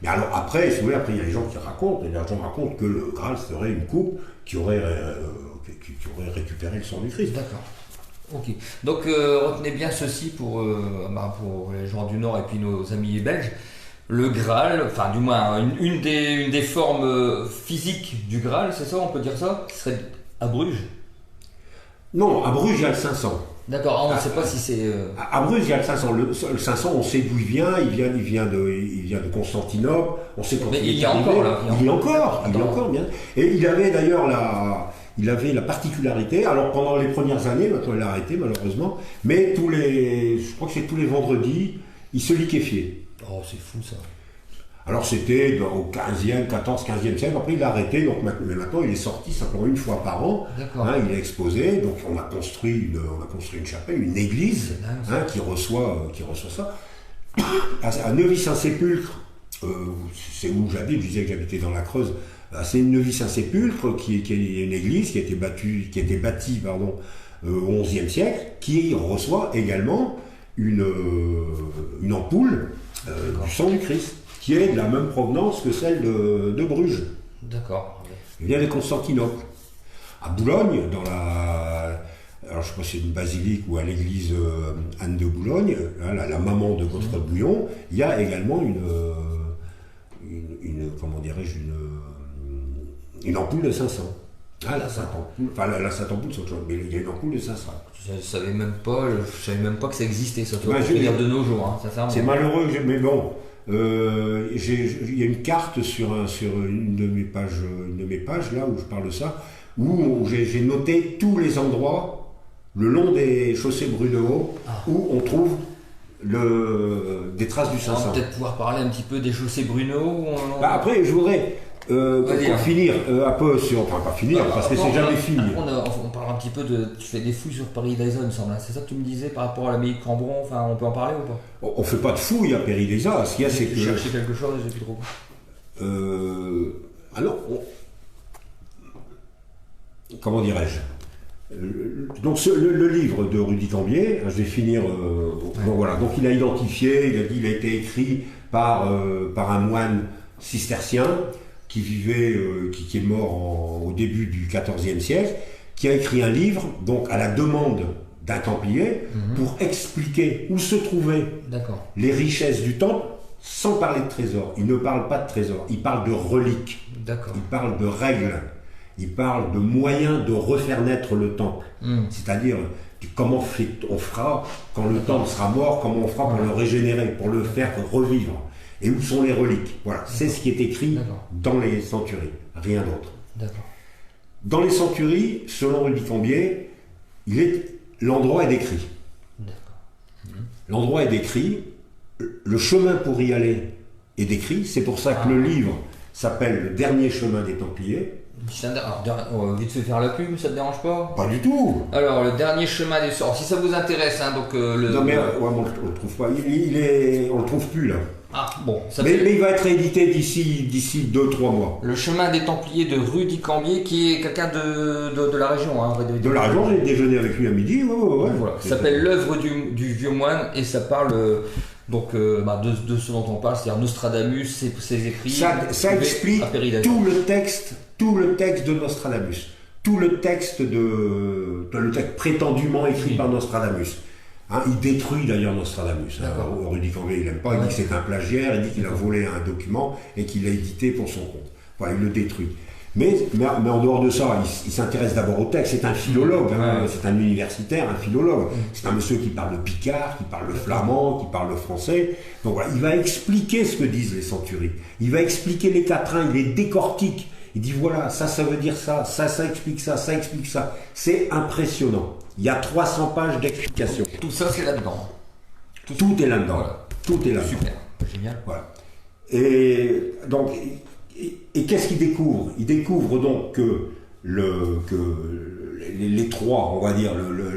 Mais alors après, si vous voulez, il y a les gens qui racontent, et les gens racontent que le Graal serait une coupe qui aurait récupéré le sang du Christ. D'accord. Ok, donc retenez bien ceci pour les gens du Nord et puis nos amis belges. Le Graal, enfin du moins une des formes physiques du Graal, c'est ça, on peut dire ça, qui serait à Bruges? Non, à Bruges il y a le 500. D'accord, on ne sait pas si c'est... À Bruges il y a le 500. Le 500, on sait d'où il vient de Constantinople, on sait quand il y a encore là. Il y a encore bien. Et il avait d'ailleurs la particularité, alors pendant les premières années, maintenant il a arrêté malheureusement, mais je crois que c'est tous les vendredis, il se liquéfiait. Oh, c'est fou ça. Alors c'était au 15e siècle, après il a arrêté, donc maintenant il est sorti simplement une fois par an, hein, il est exposé, donc on a construit une chapelle, une église, hein, qui reçoit ça. À Neuvy-Saint-Sépulcre, c'est où j'habite, je disais que j'habitais dans la Creuse. C'est une Neuvy-Saint-Sépulcre qui est une église qui a été bâtie au XIe siècle, qui reçoit également une ampoule du sang du Christ, qui est de la même provenance que celle de Bruges. D'accord. Il vient de Constantinople. À Boulogne, alors je sais pas si c'est une basilique ou à l'église Anne de Boulogne, hein, la maman de Godefroy de Bouillon, il y a également une ampoule de 500. Ah, la Sainte Ampoule, la Sainte Ampoule, c'est autre chose, mais il y a une ampoule de 500. Je savais même pas que ça existait, ça doit venir de nos jours, hein, sincèrement. C'est malheureux, mais bon, il y a une carte sur une de mes pages, là, où je parle de ça, où j'ai noté tous les endroits, le long des chaussées Brunehaut, où on trouve des traces du 500. On va peut-être pouvoir parler un petit peu des chaussées Brunehaut. Après, je voudrais... pour finir un peu sur... Enfin, pas finir, parce que c'est jamais fini. On parle un petit peu de... Tu fais des fouilles sur Paris-Daison, il me semble. C'est ça que tu me disais par rapport à l'abbaye de Cambron. Enfin, on peut en parler ou pas? On fait pas de fouilles à Paris-Daison. Ce qu'il y a, c'est que... Chercher quelque chose, je sais plus trop. Alors, comment dirais-je? Donc le livre de Rudy Cambier, je vais finir... donc voilà, donc il a identifié, il a été écrit par un moine cistercien qui est mort au début du XIVe siècle, qui a écrit un livre, donc à la demande d'un Templier, pour expliquer où se trouvaient les richesses du temple, sans parler de trésors. Il ne parle pas de trésors, il parle de reliques, il parle de règles, il parle de moyens de refaire naître le temple. C'est-à-dire, comment on fera quand le temple sera mort, comment on fera pour le régénérer, pour le faire revivre. Et où sont les reliques? Voilà, c'est ce qui est écrit dans les centuries, rien d'autre. Dans les centuries, selon Rudy Cambier, l'endroit est décrit. L'endroit est décrit, le chemin pour y aller est décrit, c'est pour ça que le livre s'appelle Le dernier chemin des Templiers. Alors, vite fait faire la pub, ça te dérange pas? Pas du tout. Alors, le dernier chemin des sorts, si ça vous intéresse, hein, donc Non mais bon, on le trouve pas. On le trouve plus là. Ah, bon, mais il va être réédité d'ici 2-3 mois. Le chemin des Templiers de Rudy Cambier, qui est quelqu'un de la région. Hein, de la région, j'ai déjeuné avec lui à midi. Ouais. Voilà. Ça s'appelle L'œuvre du vieux moine et ça parle de ce dont on parle, c'est-à-dire Nostradamus, ses écrits. Ça explique tout le texte de Nostradamus. Tout le texte le texte prétendument écrit par Nostradamus. Hein, il détruit d'ailleurs Nostradamus. Rudy Cambier, il n'aime pas, il dit que c'est un plagiaire, il dit qu'il a volé un document et qu'il l'a édité pour son compte. Voilà, il le détruit. Mais en dehors de ça, il s'intéresse d'abord au texte, c'est un philologue, c'est un universitaire, un philologue. C'est un monsieur qui parle le picard, qui parle le flamand, qui parle le français. Donc voilà, il va expliquer ce que disent les centuries. Il va expliquer les quatrains, il les décortique. Il dit voilà, ça veut dire ça explique ça, ça explique ça. C'est impressionnant. Il y a 300 pages d'explications. Tout ça, c'est là-dedans. Tout est là-dedans. Voilà. Tout est là-dedans. Super, génial. Voilà. Et donc, qu'est-ce qu'il découvre? Il découvre donc que les trois, on va dire,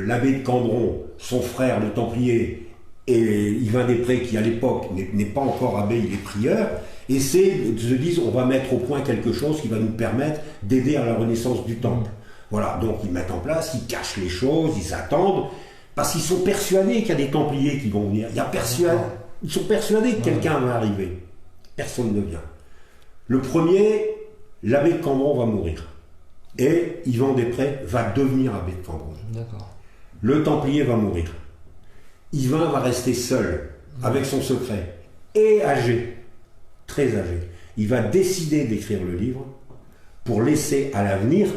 l'abbé de Cambron, son frère le Templier, et Yvain Després, qui à l'époque n'est pas encore abbé, il est prieur, et se disent on va mettre au point quelque chose qui va nous permettre d'aider à la renaissance du temple. Voilà, donc ils mettent en place, ils cachent les choses, ils attendent, parce qu'ils sont persuadés qu'il y a des Templiers qui vont venir. Ils sont persuadés que quelqu'un va arriver. Personne ne vient. Le premier, l'abbé de Cambron va mourir. Et Yvain Després va devenir abbé de Cambron. D'accord. Le Templier va mourir. Yvain va rester seul, avec son secret, et âgé, très âgé. Il va décider d'écrire le livre pour laisser à l'avenir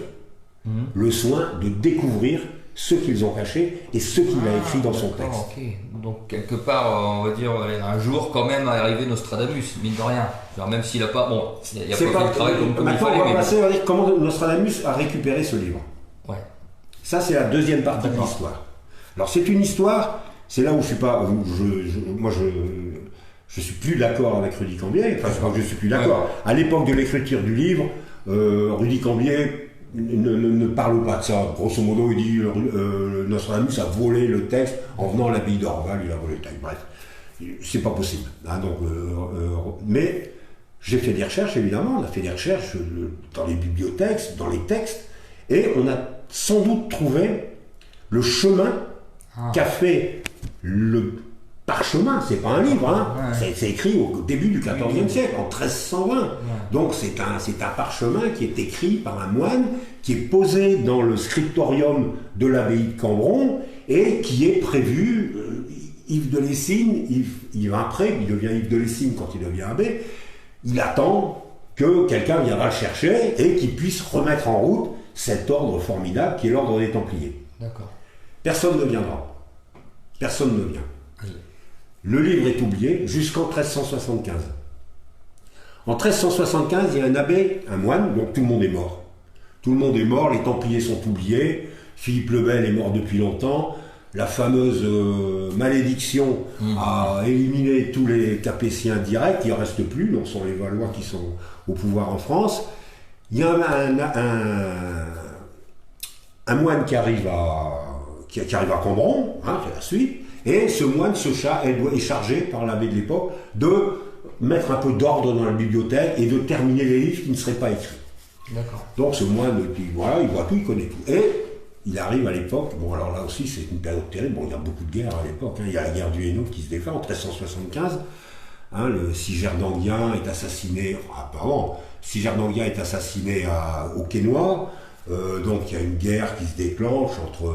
le soin de découvrir ce qu'ils ont caché et ce qu'il a écrit dans son texte. Okay. Donc quelque part, on va dire, un jour quand même arriver Nostradamus, mine de rien. Genre, même s'il n'a pas... Bon, il n'y a pas fait le travail comme il fallait. On va passer à dire comment Nostradamus a récupéré ce livre. Ouais. Ça, c'est la deuxième partie de l'histoire. Alors c'est une histoire, c'est là où je suis pas... Je suis plus d'accord avec Rudy Cambier, enfin je suis plus d'accord. Ouais. À l'époque de l'écriture du livre, Rudy Cambier ne parle pas de ça. Grosso modo, il dit Nostradamus a volé le texte en venant à l'abbaye d'Orval, il a volé le texte. Bref, c'est pas possible. Hein, donc, mais j'ai fait des recherches, évidemment. On a fait des recherches dans les bibliothèques, dans les textes, et on a sans doute trouvé le chemin qu'a fait le parchemin, c'est pas un livre, hein. C'est écrit au début du XIVe siècle, en 1320. Donc c'est un parchemin qui est écrit par un moine, qui est posé dans le scriptorium de l'abbaye de Cambron, et qui est prévu, Yves de Lessines, il devient Yves de Lessines quand il devient abbé, il attend que quelqu'un viendra le chercher et qu'il puisse remettre en route cet ordre formidable qui est l'ordre des Templiers. D'accord. Personne ne viendra. Personne ne vient. Le livre est oublié jusqu'en 1375. En 1375, il y a un abbé, un moine, donc tout le monde est mort. Tout le monde est mort, les Templiers sont oubliés, Philippe le Bel est mort depuis longtemps, la fameuse malédiction a éliminé tous les Capétiens directs, il n'en reste plus, donc ce sont les Valois qui sont au pouvoir en France. Il y a un moine qui arrive à Cambron, hein, c'est la suite. Et ce moine est chargé par l'abbé de l'époque de mettre un peu d'ordre dans la bibliothèque et de terminer les livres qui ne seraient pas écrits. D'accord. Donc ce moine, voilà, il voit tout, il connaît tout. Et il arrive à l'époque, bon alors là aussi c'est une période terrible, bon il y a beaucoup de guerres à l'époque, hein. Il y a la guerre du Hainaut qui se déclare en 1375, hein, le Siger d'Anguien est assassiné, Siger d'Anguien est assassiné au Quesnoy. Donc il y a une guerre qui se déclenche entre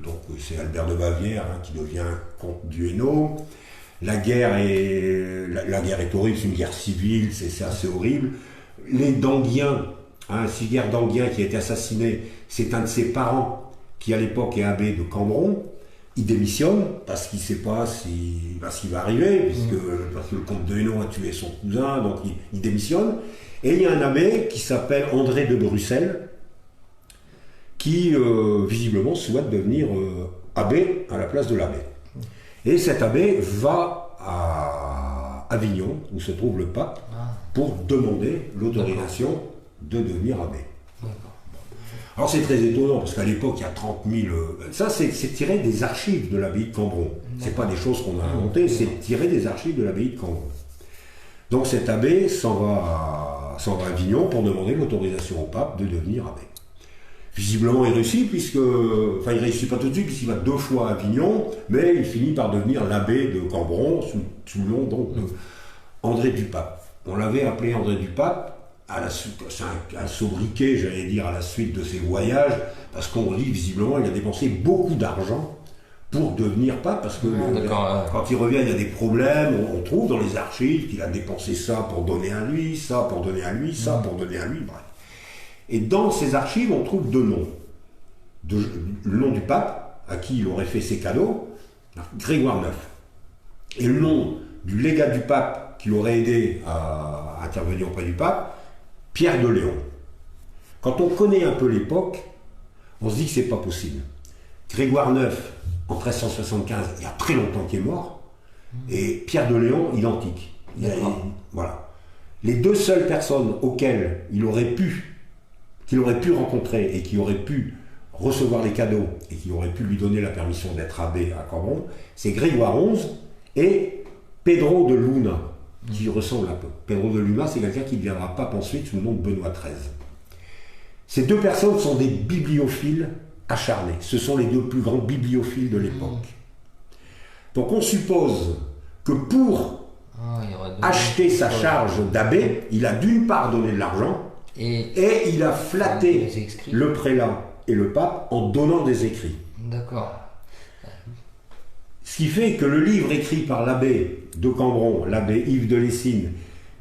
donc c'est Albert de Bavière qui devient comte du Hainaut. La guerre est horrible, c'est une guerre civile, c'est assez horrible. Les d'Anguien, Siger d'Anguien qui a été assassiné, c'est un de ses parents qui à l'époque est abbé de Cambron. Il démissionne parce qu'il ne sait pas ce qui va arriver, parce que le comte de Hainaut a tué son cousin, donc il démissionne. Et il y a un abbé qui s'appelle André de Bruxelles, qui visiblement souhaite devenir abbé à la place de l'abbé. Et cet abbé va à Avignon, où se trouve le pape, pour demander l'autorisation de devenir abbé. Alors c'est très étonnant, parce qu'à l'époque, il y a 30 000... ça, c'est tiré des archives de l'abbaye de Cambron. C'est pas des choses qu'on a inventées, c'est tiré des archives de l'abbaye de Cambron. Donc cet abbé s'en va à Avignon pour demander l'autorisation au pape de devenir abbé. Visiblement, il réussit, il réussit pas tout de suite, puisqu'il va 2 fois à Avignon, mais il finit par devenir l'abbé de Cambron, sous le nom donc de André du Pape. On l'avait appelé André du Pape, c'est un sobriquet, j'allais dire, à la suite de ses voyages, parce qu'on dit visiblement il a dépensé beaucoup d'argent pour devenir pape, parce que quand il revient, il y a des problèmes, on trouve dans les archives qu'il a dépensé ça pour donner à lui, ça pour donner à lui, ça pour donner à lui, bref. Et dans ces archives, on trouve 2 noms. Le nom du pape, à qui il aurait fait ses cadeaux, Grégoire IX. Et le nom du légat du pape qui l'aurait aidé à intervenir auprès du pape, Pierre de Léon. Quand on connaît un peu l'époque, on se dit que c'est pas possible. Grégoire IX, en 1375, il y a très longtemps qu'il est mort, et Pierre de Léon, identique. Voilà. Les 2 seules personnes auxquelles qu'il aurait pu rencontrer et qui auraient pu recevoir les cadeaux et qui auraient pu lui donner la permission d'être abbé à Cambron, c'est Grégoire XI et Pedro de Luna, qui ressemble un peu. Pedro de Luna, c'est quelqu'un qui deviendra pape ensuite sous le nom de Benoît XIII. Ces 2 personnes sont des bibliophiles acharnés. Ce sont les 2 plus grands bibliophiles de l'époque. Donc on suppose que pour acheter sa charge d'abbé, il a d'une part donné de l'argent et il a flatté le prélat et le pape en donnant des écrits. D'accord. Ce qui fait que le livre écrit par l'abbé de Cambron, l'abbé Yves de Lessines,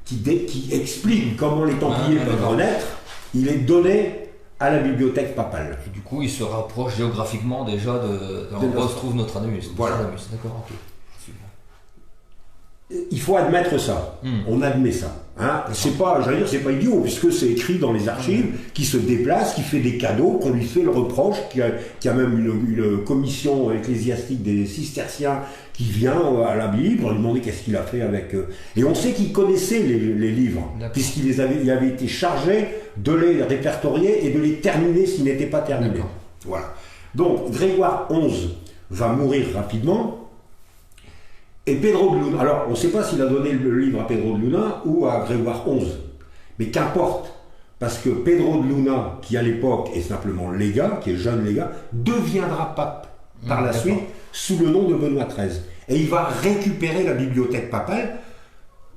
qui explique comment les Templiers peuvent renaître, il est donné à la bibliothèque papale. Et du coup, il se rapproche géographiquement déjà de l'endroit où se trouve Nostradamus. Voilà. D'accord, ok. Il faut admettre ça. On admet ça. Hein. C'est pas idiot, puisque c'est écrit dans les archives, qui se déplace, qui fait des cadeaux, qu'on lui fait le reproche, qui a même une commission ecclésiastique des cisterciens qui vient à l'abbaye pour lui demander qu'est-ce qu'il a fait avec eux. Et on sait qu'il connaissait les livres, puisqu'il avait été chargé de les répertorier et de les terminer s'ils n'étaient pas terminés. Voilà. Donc Grégoire XI va mourir rapidement. Et Pedro de Luna, alors on ne sait pas s'il a donné le livre à Pedro de Luna ou à Grégoire XI, mais qu'importe, parce que Pedro de Luna, qui à l'époque est simplement légat, qui est jeune légat, deviendra pape par la suite sous le nom de Benoît XIII. Et il va récupérer la bibliothèque papale,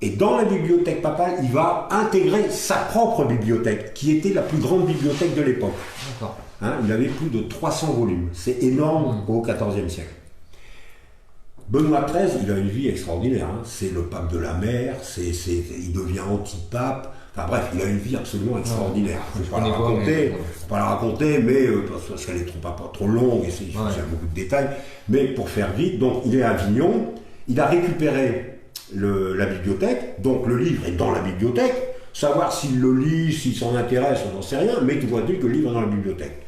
et dans la bibliothèque papale, il va intégrer sa propre bibliothèque, qui était la plus grande bibliothèque de l'époque. Hein, il avait plus de 300 volumes, c'est énorme au XIVe siècle. Benoît XIII, il a une vie extraordinaire, hein. C'est le pape de la mer, il devient anti-pape, enfin bref, il a une vie absolument extraordinaire. Je ne vais pas la raconter, mais parce qu'elle est pas trop longue et il y a beaucoup de détails, mais pour faire vite, donc il est à Avignon, il a récupéré la bibliothèque, donc le livre est dans la bibliothèque, savoir s'il le lit, s'il s'en intéresse, on n'en sait rien, mais tout va dire que le livre est dans la bibliothèque.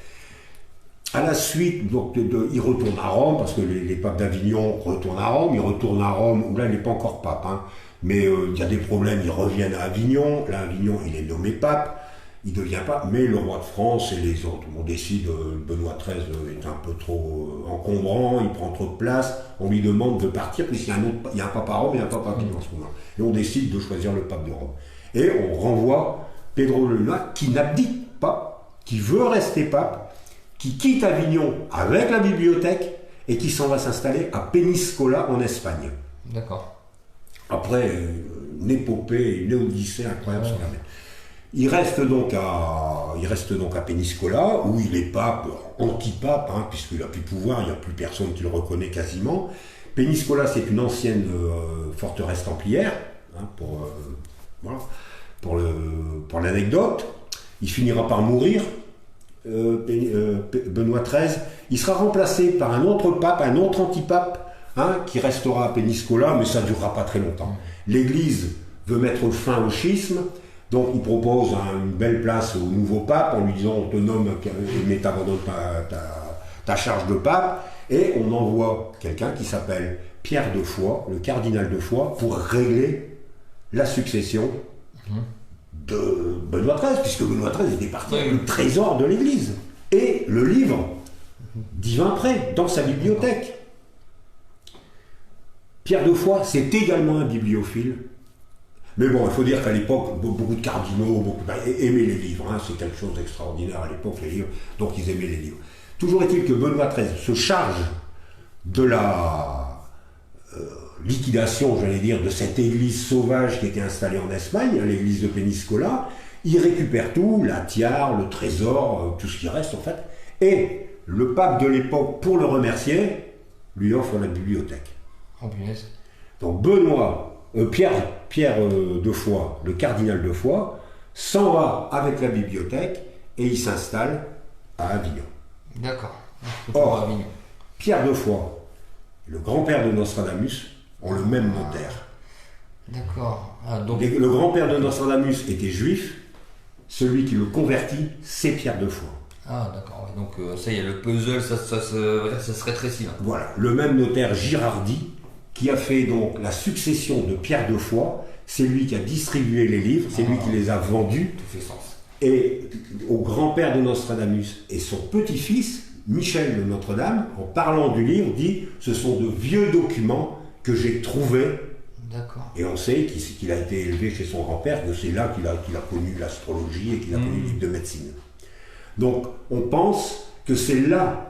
À la suite, donc, il retourne à Rome, parce que les papes d'Avignon retournent à Rome, il retourne à Rome, où là il n'est pas encore pape, hein, mais il y a des problèmes, ils reviennent à Avignon, là à Avignon il est nommé pape, il devient pape, mais le roi de France et les autres, on décide, Benoît XIII est un peu trop encombrant, il prend trop de place, on lui demande de partir, puisqu'il y a un pape à Rome et un pape à Avignon en ce moment, et on décide de choisir le pape de Rome. Et on renvoie Pedro de Luna, qui n'abdique pas, qui veut rester pape, qui quitte Avignon avec la bibliothèque et qui s'en va s'installer à Péniscola en Espagne. D'accord. Après une épopée, une odyssée incroyable sur la mer. Il reste donc à Péniscola, où il est pape, anti-pape, hein, puisqu'il n'a plus de pouvoir, il n'y a plus personne qui le reconnaît quasiment. Péniscola, c'est une ancienne forteresse templière, hein, pour l'anecdote. Il finira par mourir. Benoît XIII, il sera remplacé par un autre pape, un autre antipape, hein, qui restera à Péniscola, mais ça ne durera pas très longtemps. L'Église veut mettre fin au schisme, donc il propose une belle place au nouveau pape en lui disant on te nomme, mais t'abandonnes ta charge de pape, et on envoie quelqu'un qui s'appelle Pierre de Foix, le cardinal de Foix, pour régler la succession Benoît XIII, puisque Benoît XIII était parti avec Oui. le trésor de l'Église. Et le livre d'Yvain Pré, dans sa bibliothèque. Pierre de Foix, c'est également un bibliophile. Mais bon, il faut dire qu'à l'époque, beaucoup de cardinaux aimaient les livres. Hein, c'est quelque chose d'extraordinaire à l'époque, les livres. Donc ils aimaient les livres. Toujours est-il que Benoît XIII se charge de la liquidation, j'allais dire, de cette église sauvage qui était installée en Espagne, l'église de Péniscola. Il récupère tout, la tiare, le trésor, tout ce qui reste en fait. Et le pape de l'époque, pour le remercier, lui offre la bibliothèque. Oh, punaise. Donc Pierre de Foix, le cardinal de Foix, s'en va avec la bibliothèque et il s'installe à Avignon. D'accord. Or, Avignon. Pierre de Foix, le grand-père de Nostradamus, ont le même notaire. D'accord. Ah, donc... Le grand-père de Nostradamus était juif, celui qui le convertit, c'est Pierre de Foix. Ah, d'accord. Ouais. Donc, ça y est, le puzzle, ça se rétrécit. Là. Voilà, le même notaire Girardi, qui a fait donc la succession de Pierre de Foix, c'est lui qui a distribué les livres, c'est lui qui les a vendus. Tout fait sens. Et au grand-père de Nostradamus et son petit-fils, Michel de Notre-Dame, en parlant du livre, dit « Ce sont de vieux documents que j'ai trouvés. » D'accord. Et on sait qu'il a été élevé chez son grand-père, que c'est là qu'il a connu l'astrologie et qu'il a connu les livres de médecine. Donc on pense que c'est là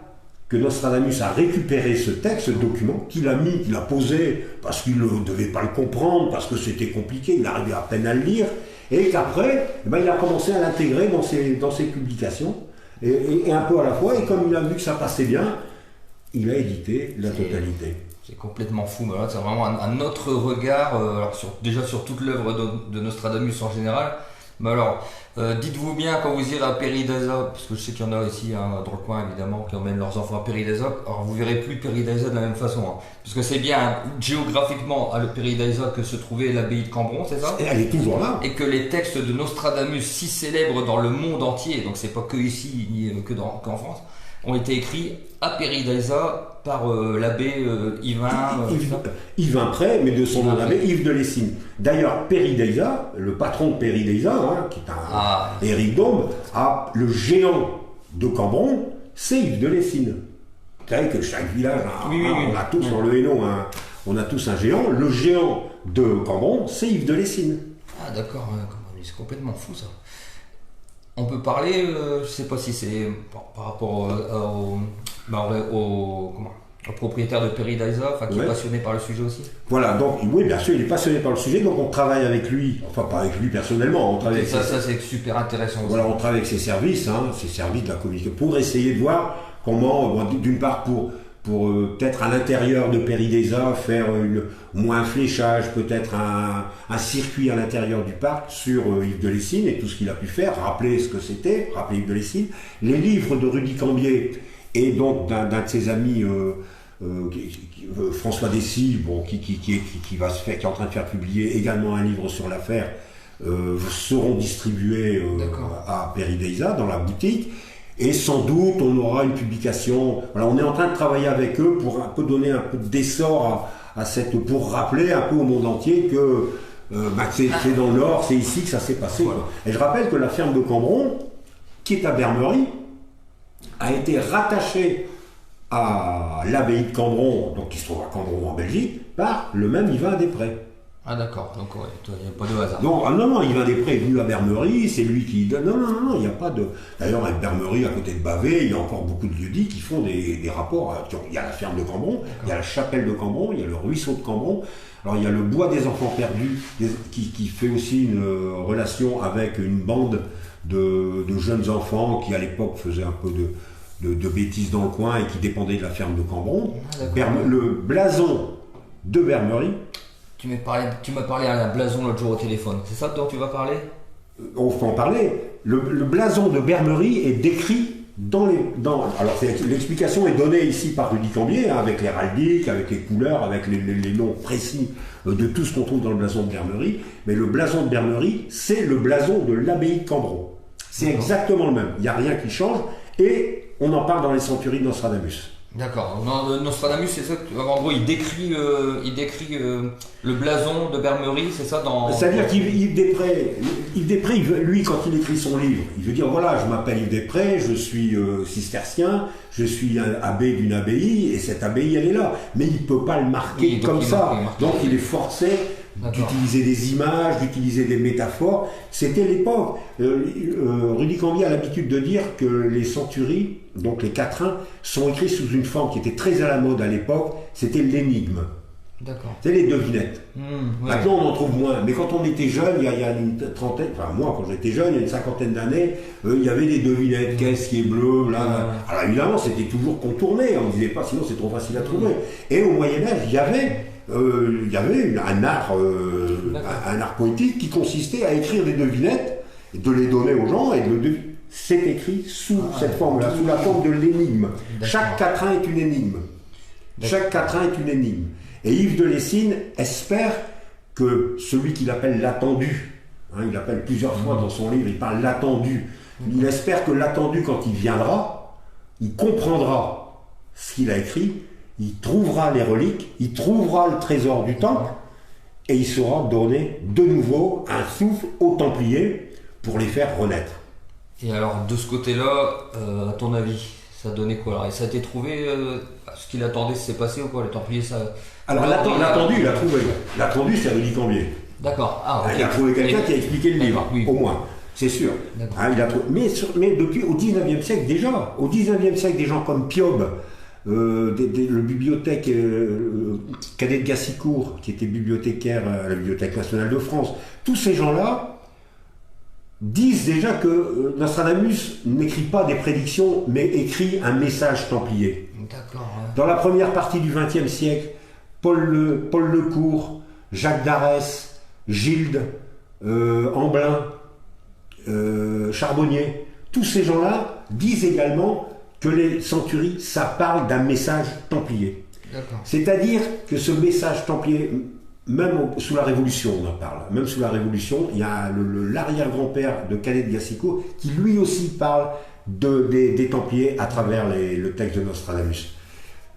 que Nostradamus a récupéré ce texte, ce document, qu'il a posé parce qu'il ne devait pas le comprendre, parce que c'était compliqué, il arrivait à peine à le lire, et qu'après, il a commencé à l'intégrer dans ses publications, et un peu à la fois, et comme il a vu que ça passait bien, il a édité la totalité. C'est complètement fou, mais là c'est vraiment un autre regard, alors déjà sur toute l'œuvre de Nostradamus en général. Mais alors, dites-vous bien quand vous irez à Péry d'Aza, parce que je sais qu'il y en a ici dans le coin évidemment qui emmènent leurs enfants à Péry d'Aza, alors vous verrez plus Péry d'Aza de la même façon, hein, parce que c'est bien géographiquement à le Péry d'Aza que se trouvait l'abbaye de Cambron, c'est ça? Et elle est toujours là. Et que les textes de Nostradamus, si célèbres dans le monde entier, donc c'est pas que ici ni qu'en France, ont été écrits à Péry d'Aza par l'abbé Yvain Pré, mais de son nom d'abbé, Yves de Lessines. D'ailleurs, Péry d'Aza, le patron de Péry d'Aza, qui est Éric Dombe, le géant de Cambron, c'est Yves de Lessines. Vous savez que chaque village, on a tous dans le Hainaut, on a tous un géant. Le géant de Cambron, c'est Yves de Lessines. Ah d'accord, c'est complètement fou ça. On peut parler, je sais pas si c'est par rapport au propriétaire de Péry d'Aza, qui est passionné par le sujet aussi. Voilà, donc oui, bien sûr, il est passionné par le sujet, donc on travaille avec lui, enfin pas avec lui personnellement, on travaille avec ça c'est super intéressant aussi. Voilà, on travaille avec ses services de la communication, pour essayer de voir comment, d'une part pour peut-être à l'intérieur de Péry d'Aza faire un fléchage, peut-être un circuit à l'intérieur du parc sur Yves de Lessines et tout ce qu'il a pu faire, rappeler ce que c'était, rappeler Yves de Lessines, les livres de Rudy Cambier et donc d'un de ses amis François Dessy, qui est en train de faire publier également un livre sur l'affaire, seront distribués à Péry d'Aza dans la boutique. Et sans doute, on aura une publication. Voilà, on est en train de travailler avec eux pour un peu donner un peu d'essor pour rappeler un peu au monde entier que c'est dans le Nord, c'est ici que ça s'est passé. Voilà. Et je rappelle que la ferme de Cambron, qui est à Bermerie, a été rattachée à l'abbaye de Cambron, donc qui se trouve à Cambron en Belgique, par le même Yvain Després. Ah d'accord, donc il n'y a pas de hasard. Non, Yvain Després est venu à Bermerie, c'est lui qui... Non, il n'y a pas de... D'ailleurs, à Bermerie, à côté de Bavet, il y a encore beaucoup de lieux-dits qui font des rapports. Il y a la ferme de Cambron, il y a la chapelle de Cambron, il y a le ruisseau de Cambron. Alors, il y a le bois des enfants perdus, qui fait aussi une relation avec une bande de jeunes enfants qui, à l'époque, faisaient un peu de bêtises dans le coin et qui dépendaient de la ferme de Cambron. Le blason de Bermerie... Tu m'as parlé à un blason l'autre jour au téléphone, c'est ça dont tu vas parler? On peut en parler. Le blason de Bermerie est décrit alors l'explication est donnée ici par Rudy Cambier, avec l'héraldique, avec les couleurs, avec les noms précis de tout ce qu'on trouve dans le blason de Bermerie. Mais le blason de Bermerie, c'est le blason de l'abbaye de Cambron. C'est exactement le même. Il n'y a rien qui change. Et on en parle dans les centuries de Nostradamus. D'accord. Nostradamus, c'est ça. En gros, il décrit le blason de Bermerie, c'est ça dans. C'est-à-dire qu'Yves Després, lui, quand il écrit son livre, il veut dire voilà, je m'appelle Yves Després, je suis cistercien, je suis un abbé d'une abbaye, et cette abbaye, elle est là. Mais il ne peut pas le marquer Oui, comme ça. Donc il est forcé D'accord. d'utiliser des images, d'utiliser des métaphores. C'était l'époque. Rudy Cambier a l'habitude de dire que les centuries, donc les quatrains, sont écrits sous une forme qui était très à la mode à l'époque, c'était l'énigme. D'accord. C'est les devinettes. Ouais. Maintenant, on en trouve moins. Mais quand on était jeune, il y a une trentaine, enfin moi, quand j'étais jeune, il y a une cinquantaine d'années, il y avait des devinettes. Qu'est-ce qui est bleu, là. Alors évidemment, c'était toujours contourné. On ne disait pas, sinon c'est trop facile à trouver. Et au Moyen-Âge, il y avait un art poétique qui consistait à écrire des devinettes, de les donner aux gens et de le deviner. C'est écrit sous cette forme-là, sous la forme de l'énigme. Chaque quatrain est une énigme. Chaque quatrain est une énigme. Et Yves de Lessines espère que celui qu'il appelle l'attendu, il appelle plusieurs fois dans son livre, il parle l'attendu, il espère que l'attendu, quand il viendra, il comprendra ce qu'il a écrit, il trouvera les reliques, il trouvera le trésor du temple, et il saura donner de nouveau un souffle aux Templiers pour les faire renaître. Et alors, de ce côté-là, à ton avis, ça donnait quoi alors, et ça a été trouvé, ce qu'il attendait s'est passé ou quoi? Les Templiers, ça. Alors l'attendu, il a trouvé. L'attendu, c'est Rudy Cambier. D'accord. Ah, okay. Il a trouvé quelqu'un qui a expliqué le livre, oui. au moins, c'est sûr. Il a trouvé. Mais depuis au 19e siècle déjà, au 19e siècle, des gens comme Piob, le bibliothèque Cadet de Gassicourt, qui était bibliothécaire à la Bibliothèque nationale de France, tous ces gens-là disent déjà que Nostradamus n'écrit pas des prédictions, mais écrit un message templier. D'accord. Dans la première partie du XXe siècle, Paul Lecourt, Jacques d'Arès, Gilde, Amblin, Charbonnier, tous ces gens-là disent également que les centuries, ça parle d'un message templier. C'est-à-dire que ce message templier, même sous la Révolution, on en parle, même sous la Révolution, il y a l'arrière-grand-père de Cadet de Gassicourt qui lui aussi parle des Templiers à travers le texte de Nostradamus.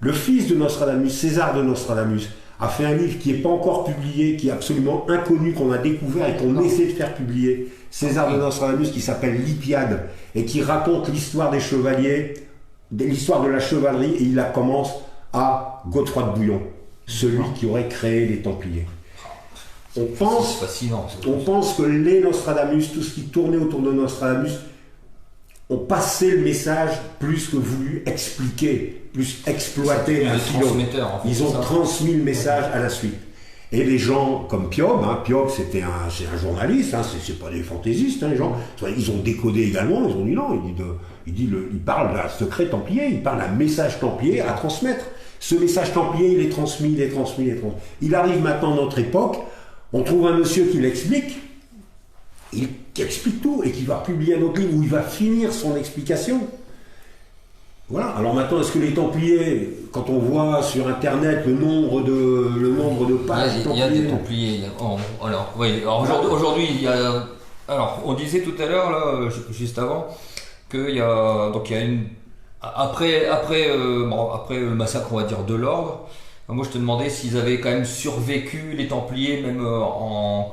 Le fils de Nostradamus, César de Nostradamus, a fait un livre qui n'est pas encore publié, qui est absolument inconnu, qu'on a découvert et qu'on essaie de faire publier. César de Nostradamus, qui s'appelle l'Hippiade, et qui raconte l'histoire des chevaliers, l'histoire de la chevalerie, et il la commence à Godefroy de Bouillon, celui qui aurait créé les Templiers. On pense que les Nostradamus, tout ce qui tournait autour de Nostradamus, ont passé le message plus que voulu expliquer, plus exploiter un filon. Ils ont transmis le message à la suite. Et les gens comme Piob, Piob c'est un journaliste, c'est pas des fantaisistes, les gens, ils ont décodé également, ils ont dit non, il parle d'un secret templier, il parle d'un message templier à transmettre. Ce message templier, il est transmis. Il arrive maintenant à notre époque, on trouve un monsieur qui l'explique, qui explique tout et qui va publier un autre livre où il va finir son explication. Voilà. Alors maintenant, est-ce que les Templiers, quand on voit sur Internet le nombre de pages, il y a des Templiers. Aujourd'hui, il y a. Alors, on disait tout à l'heure là, juste avant, qu'il y a une. Après le massacre, on va dire, de l'ordre. Moi, je te demandais s'ils avaient quand même survécu les Templiers, même en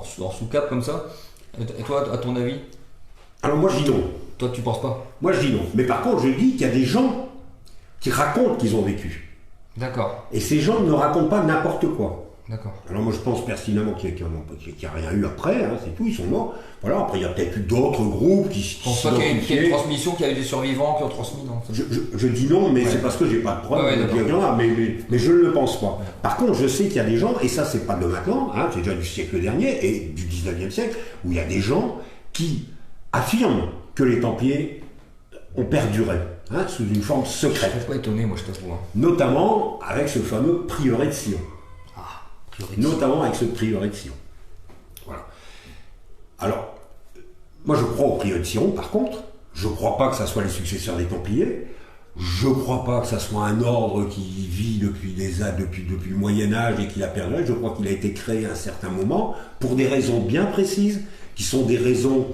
sous-cap comme ça. Et toi, à ton avis? Alors moi, je dis non. Toi, tu penses pas? Moi, je dis non. Mais par contre, je dis qu'il y a des gens qui racontent qu'ils ont vécu. D'accord. Et ces gens ne racontent pas n'importe quoi. D'accord. Alors moi, je pense pertinemment qu'il n'y a rien eu après, c'est tout, ils sont morts. Voilà, après, il y a peut-être eu d'autres groupes qui je pense pas qu'il y ait une transmission, qu'il y a eu des survivants qui ont transmis, non? Je dis non, mais c'est parce que j'ai pas de preuve. Mais je ne le pense pas. Par contre, je sais qu'il y a des gens, et ça, c'est pas de maintenant, c'est déjà du siècle dernier et du 19e siècle, où il y a des gens qui affirment que les Templiers ont perduré, sous une forme secrète. Je ne suis pas étonné, moi, je t'avoue. Notamment avec ce fameux prieuré de Sion. Notamment avec ce prieuré de Sion. Voilà. Alors, moi je crois au prieuré de Sion, par contre. Je ne crois pas que ça soit les successeurs des Templiers. Je ne crois pas que ça soit un ordre qui vit depuis le Moyen-Âge et qui a perdu. Je crois qu'il a été créé à un certain moment pour des raisons bien précises, qui sont des raisons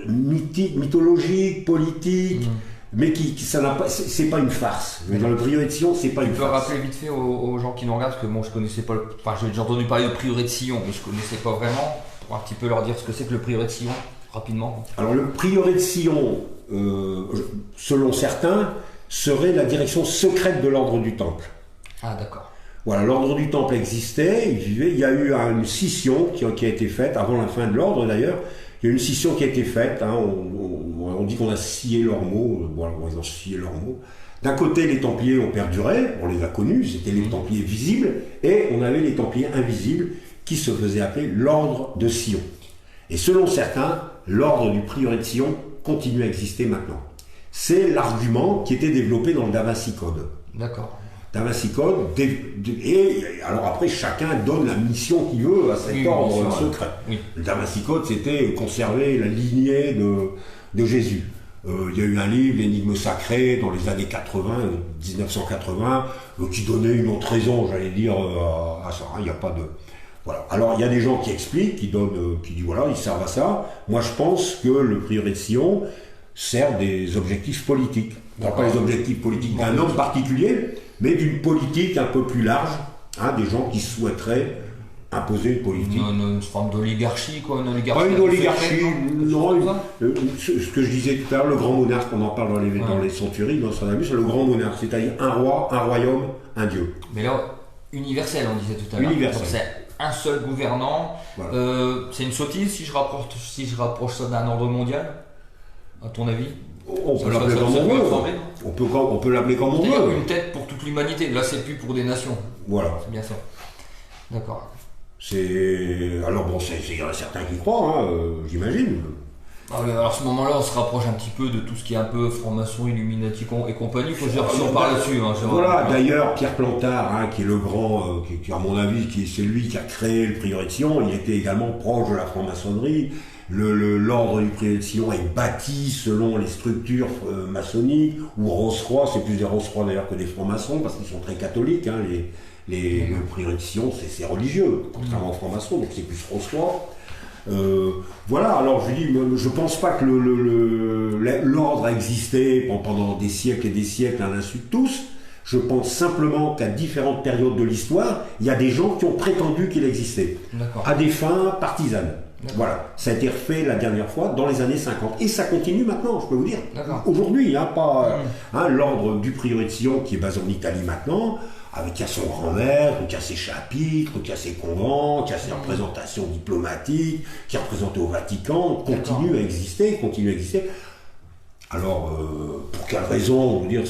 mythologiques, politiques, mais ça n'a pas, c'est pas une farce. Dans le prieuré de Sion, c'est pas une farce. Tu peux rappeler vite fait aux gens qui nous regardent, parce que bon, je connaissais pas, enfin j'ai déjà entendu parler de prieuré de Sion, mais je connaissais pas vraiment, pour un petit peu leur dire ce que c'est que le prieuré de Sion, rapidement. Alors le prieuré de Sion, selon certains, serait la direction secrète de l'ordre du Temple. Ah d'accord. Voilà, l'ordre du Temple existait, il vivait, il y a eu une scission qui a été faite, avant la fin de l'ordre d'ailleurs, il y a eu une scission qui a été faite, hein, on dit qu'on a scié leurs mots, voilà, ils ont scié leurs mots. D'un côté, les Templiers ont perduré, on les a connus, c'était les Templiers visibles, et on avait les Templiers invisibles qui se faisaient appeler l'ordre de Sion. Et selon certains, l'ordre du prieuré de Sion continue à exister maintenant. C'est l'argument qui était développé dans le Da Vinci Code. D'accord. Da Vinci Code, et alors après chacun donne la mission qu'il veut à cet ordre secret. Oui. Le Da Vinci Code, c'était conserver la lignée de Jésus. Il y a eu un livre, L'énigme sacrée, dans les années 80, 1980, qui donnait une autre raison, j'allais dire, à ça. Il n'y a pas de... Voilà. Alors il y a des gens qui expliquent, qui disent voilà, ils servent à ça. Moi je pense que le prieuré de Sion sert des objectifs politiques. Alors, pas les objectifs politiques d'un homme particulier, mais d'une politique un peu plus large, hein, des gens qui souhaiteraient imposer une politique. Une forme d'oligarchie, quoi, une oligarchie. Pas une oligarchie, non. Ce que je disais tout à l'heure, le grand monarque, on en parle dans les centuries, dans Nostradamus, c'est le grand monarque, c'est-à-dire un roi, un royaume, un dieu. Mais là, universel, on disait tout à l'heure. Universel. Donc, c'est un seul gouvernant. Voilà. C'est une sottise si je rapproche ça d'un ordre mondial, à ton avis? On peut l'appeler comme on veut. On peut l'appeler comme on veut. Une tête pour toute l'humanité. Là, c'est plus pour des nations. Voilà. C'est bien ça. D'accord. Alors bon, il y en a certains qui croient, hein, j'imagine. Alors à ce moment-là, on se rapproche un petit peu de tout ce qui est un peu franc-maçon, Illuminati et compagnie. Faut dire si on parle là-dessus. Hein, voilà. D'ailleurs, Pierre Plantard, hein, qui est le grand, qui à mon avis, c'est lui qui a créé le prieuré de Sion. Il était également proche de la franc-maçonnerie. L'ordre du prieuré de Sion est bâti selon les structures maçonniques ou Rose-Croix, c'est plus des Rose-Croix d'ailleurs que des francs-maçons parce qu'ils sont très catholiques. Hein, le prieuré de Sion, c'est religieux, contrairement aux francs-maçons, donc c'est plus Rose-Croix. Voilà, alors je dis, je pense pas que l'ordre a existé pendant des siècles et des siècles à l'insu de tous. Je pense simplement qu'à différentes périodes de l'histoire, il y a des gens qui ont prétendu qu'il existait, à des fins partisanes. Voilà, ça a été refait la dernière fois dans les années 50 et ça continue maintenant, je peux vous dire. Aujourd'hui, hein, l'ordre du prieuré de Sion qui est basé en Italie maintenant, qui a son grand maître, qui a ses chapitres, qui a ses convents, qui a ses représentations diplomatiques, qui est représenté au Vatican, continue à exister. Alors, pour quelle raison, on veut dire,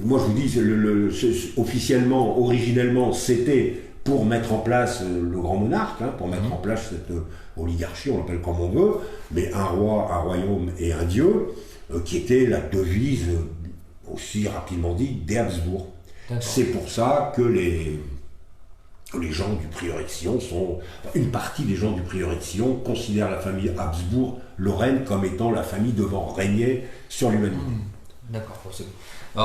moi je vous dis, officiellement, originellement, c'était pour mettre en place le grand monarque, hein, pour mettre en place cette oligarchie, on l'appelle comme on veut, mais un roi, un royaume et un dieu, qui était la devise, aussi rapidement dit, des Habsbourg. C'est pour ça que les gens du prieuré de Sion une partie des gens du prieuré de Sion considèrent la famille Habsbourg-Lorraine comme étant la famille devant régner sur l'humanité. D'accord, c'est bon.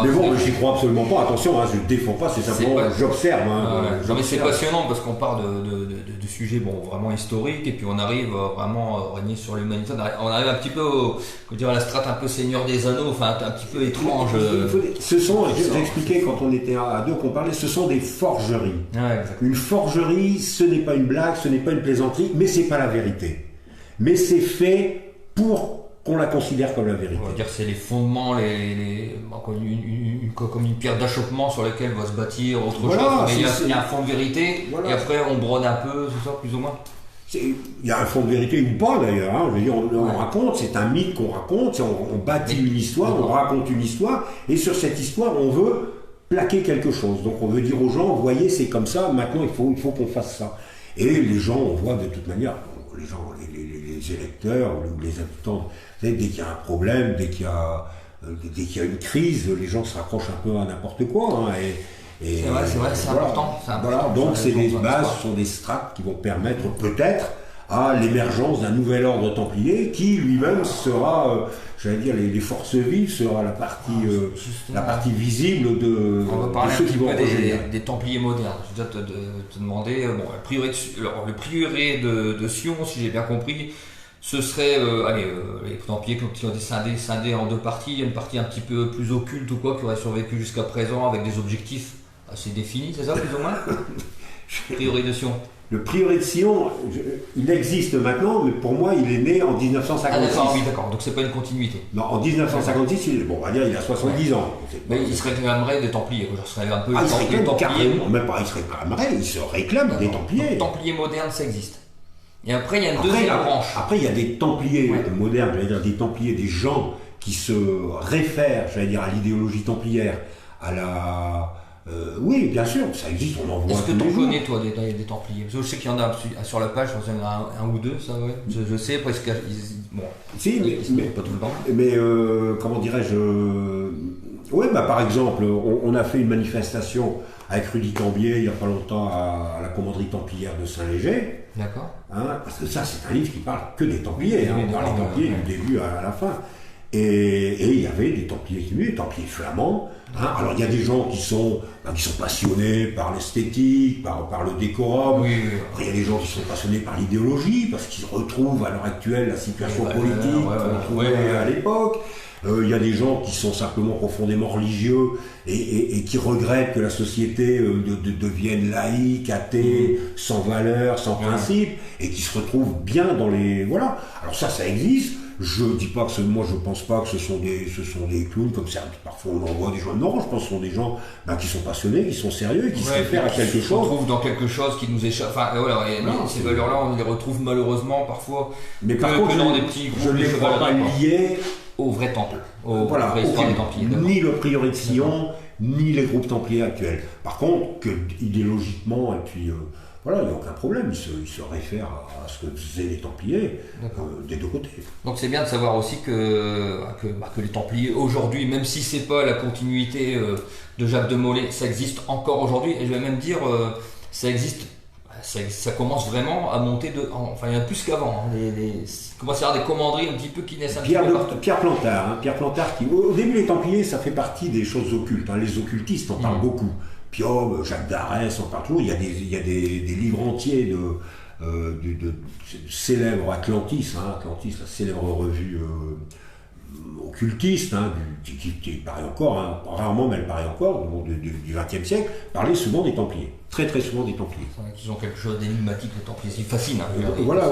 Mais bon, j'y crois absolument pas, attention, hein, je ne défends pas, c'est simplement j'observe. Hein, mais c'est passionnant parce qu'on part de sujets vraiment historiques et puis on arrive vraiment à régner sur l'humanité. On arrive un petit peu à la strate un peu Seigneur des Anneaux, enfin un petit peu étrange. J'expliquais quand on était à deux qu'on parlait, ce sont des forgeries. Une forgerie, ce n'est pas une blague, ce n'est pas une plaisanterie, mais c'est pas la vérité. Mais c'est fait pour qu'on la considère comme la vérité. On va dire que c'est les fondements, comme une pierre d'achoppement sur laquelle va se bâtir autre chose. Mais il y a un fond de vérité, et après on brode un peu, c'est ça, plus ou moins. Il y a un fond de vérité ou pas d'ailleurs, hein. Je veux dire, on raconte, c'est un mythe qu'on raconte, on bâtit une histoire, on raconte une histoire, et sur cette histoire on veut plaquer quelque chose. Donc on veut dire aux gens, voyez c'est comme ça, maintenant il faut qu'on fasse ça. Et les gens, on voit de toute manière, les électeurs ou les habitants, dès qu'il y a un problème, dès qu'il y a une crise, les gens se raccrochent un peu à n'importe quoi. Hein, c'est vrai, c'est important. Voilà, donc c'est des bases, ce sont des strates qui vont permettre peut-être à l'émergence d'un nouvel ordre templier qui lui-même sera, j'allais dire, les forces vives, sera la partie visible de ceux qui vont rejoindre. Des templiers modernes. Je dois te demander, le prieuré de Sion, si j'ai bien compris, ce serait les Templiers qui ont été scindés en deux parties. Il y a une partie un petit peu plus occulte ou quoi qui aurait survécu jusqu'à présent avec des objectifs assez définis, c'est ça plus ou moins? Prieuré de Sion. Le Prieuré de Sion, il existe maintenant, mais pour moi, il est né en 1956. Ah d'accord, oui, d'accord. Donc c'est pas une continuité. Non, en 1956, on va dire, il a 70 ans. Mais il se réclamerait des Templiers. Je serais un peu il se réclame Templiers. Carrément, même pas, il se réclamerait, il se réclame des Templiers. Donc, Templiers modernes, ça existe. Et après, il y a une deuxième branche. Après, il y a des Templiers modernes, j'allais dire des Templiers, des gens qui se réfèrent, j'allais dire, à l'idéologie templière, à la... oui, bien sûr, ça existe, on en voit. Est-ce que tu en connais, toi, des Templiers? Parce que je sais qu'il y en a sur la page, il y en a un ou deux, ça, ouais. Je sais, parce que. Bon. Si, mais pas tout le temps. Mais, comment dirais-je. Oui, bah, par exemple, on a fait une manifestation avec Rudy Cambier il n'y a pas longtemps à la commanderie templière de Saint-Léger. D'accord. Hein, parce que ça, c'est un livre qui parle que des Templiers. Oui, on parle des Templiers du début à la fin. Et il y avait des Templiers qui des Templiers flamands. Hein. Alors il y a des gens qui sont passionnés par l'esthétique, par le décorum. Oui. Après il y a des gens qui sont passionnés par l'idéologie, parce qu'ils retrouvent à l'heure actuelle la situation politique qu'on trouvait à l'époque. Il y a des gens qui sont simplement profondément religieux et qui regrettent que la société devienne laïque, athée, sans valeur, sans principe, et qui se retrouvent bien dans les... Voilà. Alors ça existe. Je dis pas que moi je pense pas que ce sont des clowns comme ça. Parfois on en voit des gens. Non, je pense que ce sont des gens qui sont passionnés, qui sont sérieux et qui se réfèrent à quelque chose. On trouve dans quelque chose qui nous échappe. Enfin voilà, ces valeurs-là, on les retrouve malheureusement parfois. Mais par contre, dans des petits groupes, je ne les vois pas liés au vrai temple, voilà, vraie histoire des Templiers. Ni le Prieuré de Sion, ni les groupes templiers actuels. Par contre, que idéologiquement, et puis voilà, il n'y a aucun problème, il se réfère à ce que faisaient les Templiers des deux côtés. Donc c'est bien de savoir aussi que les Templiers aujourd'hui, même si c'est pas la continuité de Jacques de Molay, ça existe encore aujourd'hui, et je vais même dire ça existe. Ça commence vraiment à monter enfin il y en a plus qu'avant. Il commence à y avoir des commanderies un petit peu qui naissent un petit peu. Pierre Plantard qui au début les Templiers ça fait partie des choses occultes. Les occultistes en parlent beaucoup. Piom, Jacques d'Arès, on parle toujours. Il y a des livres entiers de célèbre Atlantis, la célèbre revue occultiste, qui paraît encore, rarement, mais elle paraît encore, du XXe siècle, parlait souvent des Templiers. Très très souvent des Templiers. Ils ont quelque chose d'énigmatique, les Templiers, c'est fascinant. Voilà.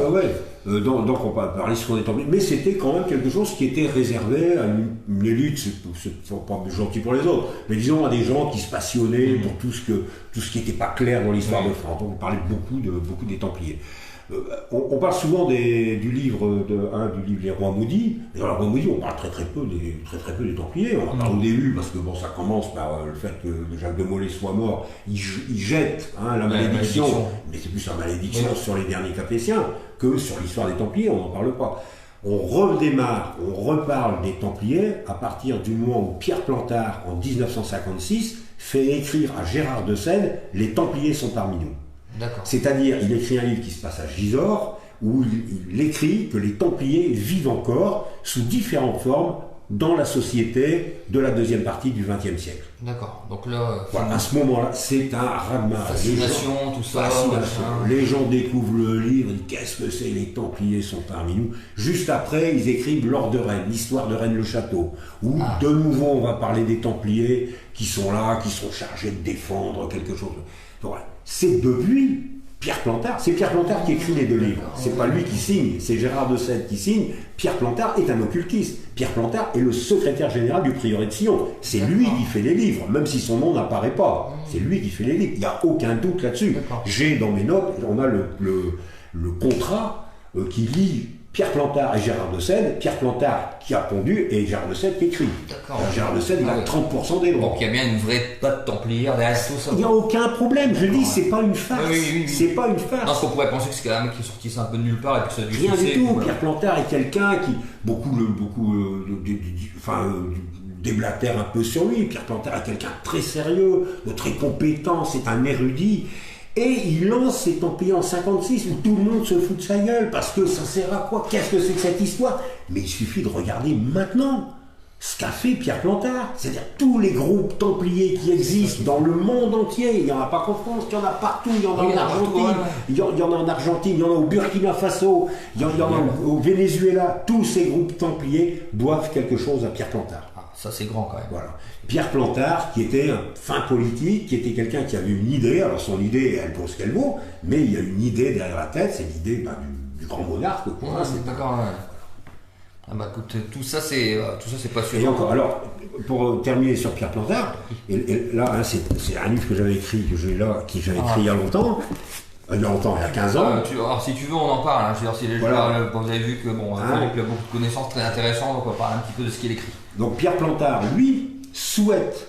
Donc on parlait souvent des Templiers, mais c'était quand même quelque chose qui était réservé à une élite, c'est pas gentil pour les autres, mais disons à des gens qui se passionnaient pour tout ce qui n'était pas clair dans l'histoire de France. Donc on parlait beaucoup des Templiers. On parle souvent du livre Les Rois Maudits. D'ailleurs, les Rois Maudits, on parle très peu des Templiers. On en parle au début parce que ça commence par le fait que Jacques de Molay soit mort. Il jette la malédiction, mais c'est plus la malédiction sur les derniers Capétiens que sur l'histoire des Templiers. On n'en parle pas. On reparle des Templiers à partir du moment où Pierre Plantard, en 1956, fait écrire à Gérard de Seine « Les Templiers sont parmi nous ». C'est-à-dire, il écrit un livre qui se passe à Gisors, où il écrit que les Templiers vivent encore sous différentes formes dans la société de la deuxième partie du XXe siècle. D'accord. Donc là, voilà, à ce moment-là, c'est un raz-de-marée. Fascination, tout ça. Les gens découvrent le livre, ils disent qu'est-ce que c'est, les Templiers sont parmi nous. Juste après, ils écrivent L'Or de Rennes, l'histoire de Rennes-le-Château, où de nouveau on va parler des Templiers qui sont là, qui sont chargés de défendre quelque chose. Donc, voilà. C'est depuis Pierre Plantard, c'est Pierre Plantard qui écrit les deux livres. C'est pas lui qui signe, c'est Gérard de Seine qui signe. Pierre Plantard est un occultiste. Pierre Plantard est le secrétaire général du Prieuré de Sion. C'est lui qui fait les livres, même si son nom n'apparaît pas. C'est lui qui fait les livres. Il n'y a aucun doute là-dessus. J'ai dans mes notes, on a le contrat qui lie Pierre Plantard et Gérard de Seine, Pierre Plantard qui a pondu et Gérard de Seine qui écrit. Gérard de Seine, il a 30% des droits. Donc il y a bien une vraie patte templière derrière tout ça. Il n'y a aucun problème, je dis, c'est pas une farce. C'est pas une farce. Non, parce qu'on pourrait penser que c'est un mec qui est sorti ça un peu de nulle part et puis ça a dû rien du tout. Voilà. Pierre Plantard est quelqu'un qui déblatère un peu sur lui. Pierre Plantard est quelqu'un de très sérieux, de très compétent, c'est un érudit. Et il lance ses Templiers en 56 où tout le monde se fout de sa gueule parce que ça sert à quoi? Qu'est-ce que c'est que cette histoire? Mais il suffit de regarder maintenant. ce qu'a fait Pierre Plantard. C'est-à-dire tous les groupes templiers qui existent dans le monde entier. Il n'y en a pas qu'en France, il y en a partout. Il y en a en Argentine, il y en a en Argentine, il y en a au Burkina Faso, il y en a au Venezuela. Tous ces groupes templiers doivent quelque chose à Pierre Plantard. Ah, ça c'est grand quand même. Voilà. Pierre Plantard, qui était un fin politique, qui était quelqu'un qui avait une idée. Alors son idée, elle vaut ce qu'elle vaut, mais il y a une idée derrière la tête, c'est l'idée du grand monarque. Ouais, c'est d'accord. Ouais. Ah bah écoute, tout ça c'est passionnant. Et encore, alors, pour terminer sur Pierre Plantard, et là, hein, c'est un livre que j'avais écrit, écrit il y a longtemps. Il y a 15 ans. Alors si tu veux, on en parle. Hein. Je veux dire, si les gens, vous avez vu que bon, Philippe a beaucoup de connaissances très intéressantes, donc on va parler un petit peu de ce qu'il écrit. Donc Pierre Plantard, lui, souhaite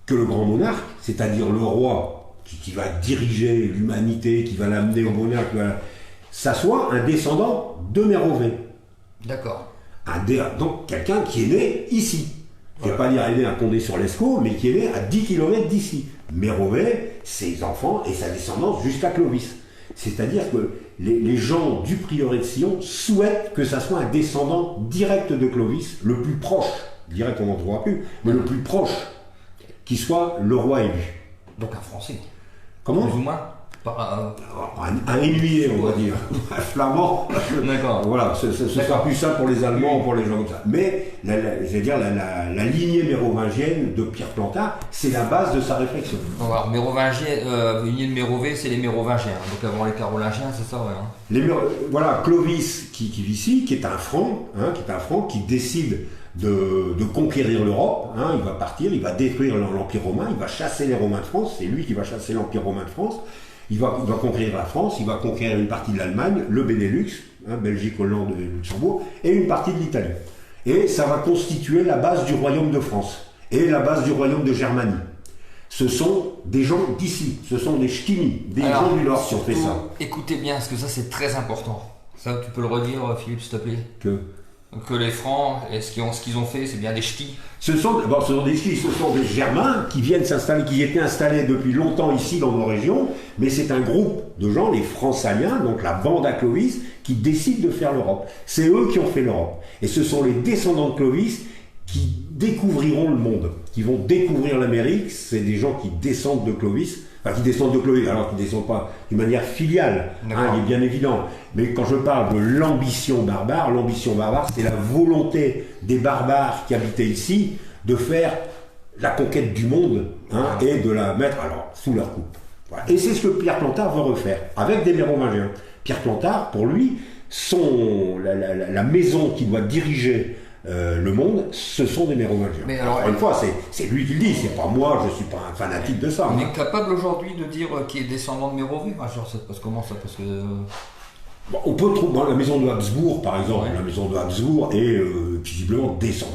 que le grand monarque, c'est-à-dire le roi qui va diriger l'humanité, qui va l'amener au bonheur, ça soit un descendant de Mérovée. D'accord. Donc quelqu'un qui est né ici. Je ne vais pas dire né à Condé-sur-Lescaut, mais qui est né à 10 km d'ici. Mérovée, ses enfants et sa descendance jusqu'à Clovis. C'est-à-dire que les gens du prieuré de Sion souhaitent que ça soit un descendant direct de Clovis, le plus proche, direct on n'en trouvera plus, mais le plus proche, qui soit le roi élu. Donc un Français. Comment ? Plus ou moins un Énuyer, on va dire. Un Flamand. D'accord. Voilà, ce sera plus ça pour les Allemands ou pour les gens comme ça. Mais, la lignée mérovingienne de Pierre Plantard, c'est la base de sa réflexion. Alors, lignée de Mérovée, c'est les Mérovingiens. Donc avant les Carolingiens, c'est ça, ouais. Hein. Voilà, Clovis qui vit ici, qui est un franc, qui décide de conquérir l'Europe. Hein, il va partir, il va détruire l'Empire romain, il va chasser les Romains de France, c'est lui qui va chasser l'Empire romain de France. Il va conquérir la France, il va conquérir une partie de l'Allemagne, le Benelux, Belgique, Hollande et Luxembourg, et une partie de l'Italie. Et ça va constituer la base du royaume de France et la base du royaume de Germanie. Ce sont des gens d'ici, ce sont des ch'timi, gens du Nord qui ont fait ça. Écoutez bien, parce que ça c'est très important. Ça, tu peux le redire, Philippe, s'il te plaît ? Que les Francs, ce qu'ils ont fait, c'est bien des ch'tis. Ce sont des ch'tis, ce sont des Germains qui viennent s'installer, qui étaient installés depuis longtemps ici dans nos régions, mais c'est un groupe de gens, les Francs-Saliens, donc la bande à Clovis, qui décident de faire l'Europe. C'est eux qui ont fait l'Europe. Et ce sont les descendants de Clovis qui découvriront le monde, qui vont découvrir l'Amérique. C'est des gens qui descendent de Clovis. Enfin, qui descendent de Clovis, alors qu'ils ne descendent pas d'une manière filiale, il est bien évident. Mais quand je parle de l'ambition barbare, c'est la volonté des barbares qui habitaient ici de faire la conquête du monde et de la mettre sous leur coupe. Voilà. Et c'est ce que Pierre Plantard veut refaire, avec des Mérovingiens. Pierre Plantard, pour lui, la maison qui doit diriger le monde, ce sont des Mérovingiens. Mais alors, une fois, c'est lui qui le dit, c'est pas moi, je suis pas un fanatique de ça. On est capable aujourd'hui de dire qu'il est descendant de Mérovée ? Comment ça ? Parce que... On peut trouver la maison de Habsbourg, par exemple. La maison de Habsbourg est visiblement descend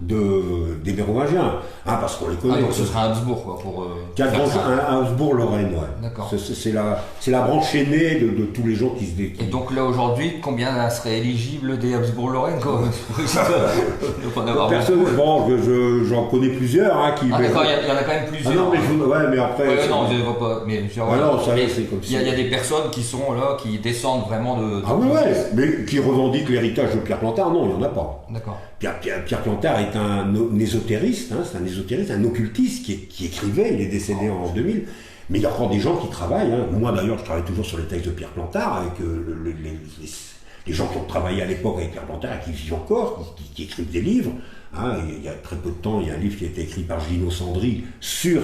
des Mérovingiens, parce qu'on les connaît. Donc ce sera un Habsbourg, quoi, pour... un Habsbourg-Lorraine, ouais. D'accord. C'est la branche aînée de tous les gens qui se déclarent. Et donc là, aujourd'hui, combien serait éligible des Habsbourg-Lorraine, quoi? Personne, j'en connais plusieurs, qui... d'accord, il y en a quand même plusieurs. Ah non, mais après... non, je ne vois pas, mais... c'est comme ça. Il y a des personnes qui sont là, qui descendent vraiment de... Ah oui, mais qui revendiquent l'héritage de Pierre Plantard, non, il n'y en a pas. D'accord. Pierre Plantard est un ésotériste, un occultiste qui écrivait, il est décédé en 2000, mais il y a encore des gens qui travaillent. Moi d'ailleurs, je travaille toujours sur les textes de Pierre Plantard, avec les gens qui ont travaillé à l'époque avec Pierre Plantard et qui vivent encore, qui écrivent des livres. Il y a très peu de temps, il y a un livre qui a été écrit par Gino Sandri sur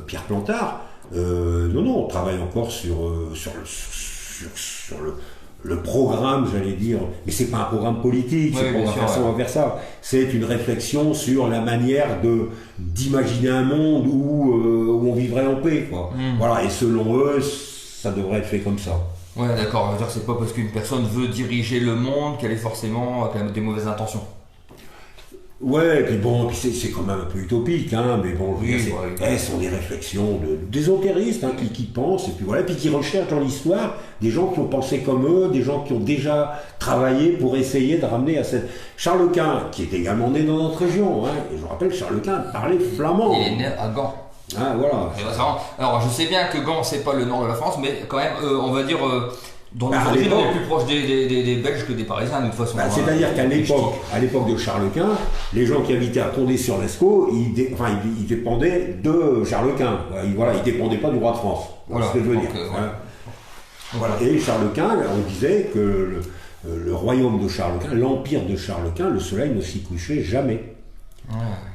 Pierre Plantard. On travaille encore sur le programme, j'allais dire, mais c'est pas un programme politique, c'est on va faire ça. C'est une réflexion sur la manière d'imaginer un monde où on vivrait en paix, quoi. Voilà, et selon eux, ça devrait être fait comme ça. Ouais, d'accord. C'est pas parce qu'une personne veut diriger le monde qu'elle est forcément des mauvaises intentions. Ouais, et puis c'est quand même un peu utopique, mais bon, ce sont des réflexions d'ésotéristes qui pensent, et puis qui recherchent dans l'histoire des gens qui ont pensé comme eux, des gens qui ont déjà travaillé pour essayer de ramener à cette... Charles Quint, qui est également né dans notre région, et je vous rappelle, Charles Quint parlait flamand. Il est né à Gand. Voilà. Alors, je sais bien que Gand, c'est pas le nord de la France, mais quand même, on va dire... Dans l'origine, on est plus proche des Belges que des Parisiens, de toute façon. C'est-à-dire qu'à l'époque de Charles Quint, les gens qui habitaient à Condé-sur-Lescaut, ils dépendaient de Charles Quint. Ils dépendaient pas du roi de France. Voilà ce que je veux dire. Voilà. Et Charles Quint, on disait que le royaume de Charles Quint, l'empire de Charles Quint, le soleil ne s'y couchait jamais.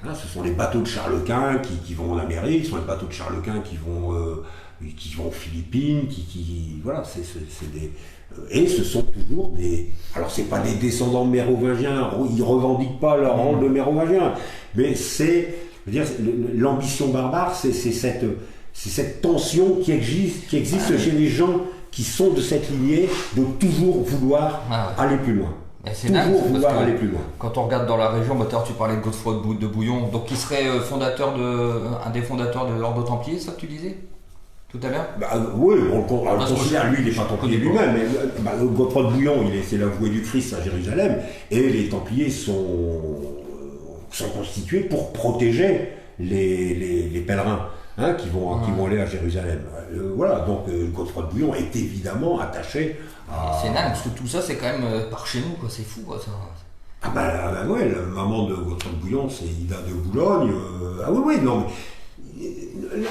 Là, ce sont les bateaux de Charles Quint qui vont en Amérique, ce sont les bateaux de Charles Quint qui vont aux Philippines, voilà, et ce sont toujours des. Alors, c'est pas des descendants de mérovingiens, ils revendiquent pas leur rang de mérovingiens, mais c'est, je veux dire, l'ambition barbare, c'est cette tension qui existe chez les gens qui sont de cette lignée, de toujours vouloir aller plus loin. C'est dingue, aller plus loin. Quand on regarde dans la région, tu parlais de Godefroy de Bouillon, donc qui serait un des fondateurs de l'ordre Templier, ça que tu disais tout à l'heure? Oui, on le considère, lui il n'est pas Templier lui-même, mais Godefroy de Bouillon, c'est l'avoué du Christ à Jérusalem, et les Templiers sont constitués pour protéger les pèlerins. Qui vont aller à Jérusalem. Voilà, donc Godefroy de Bouillon est évidemment attaché à... C'est dingue, parce que tout ça, c'est quand même par chez nous, quoi. C'est fou, quoi, ça. La maman de Godefroy de Bouillon, c'est Ida de Boulogne. Non, mais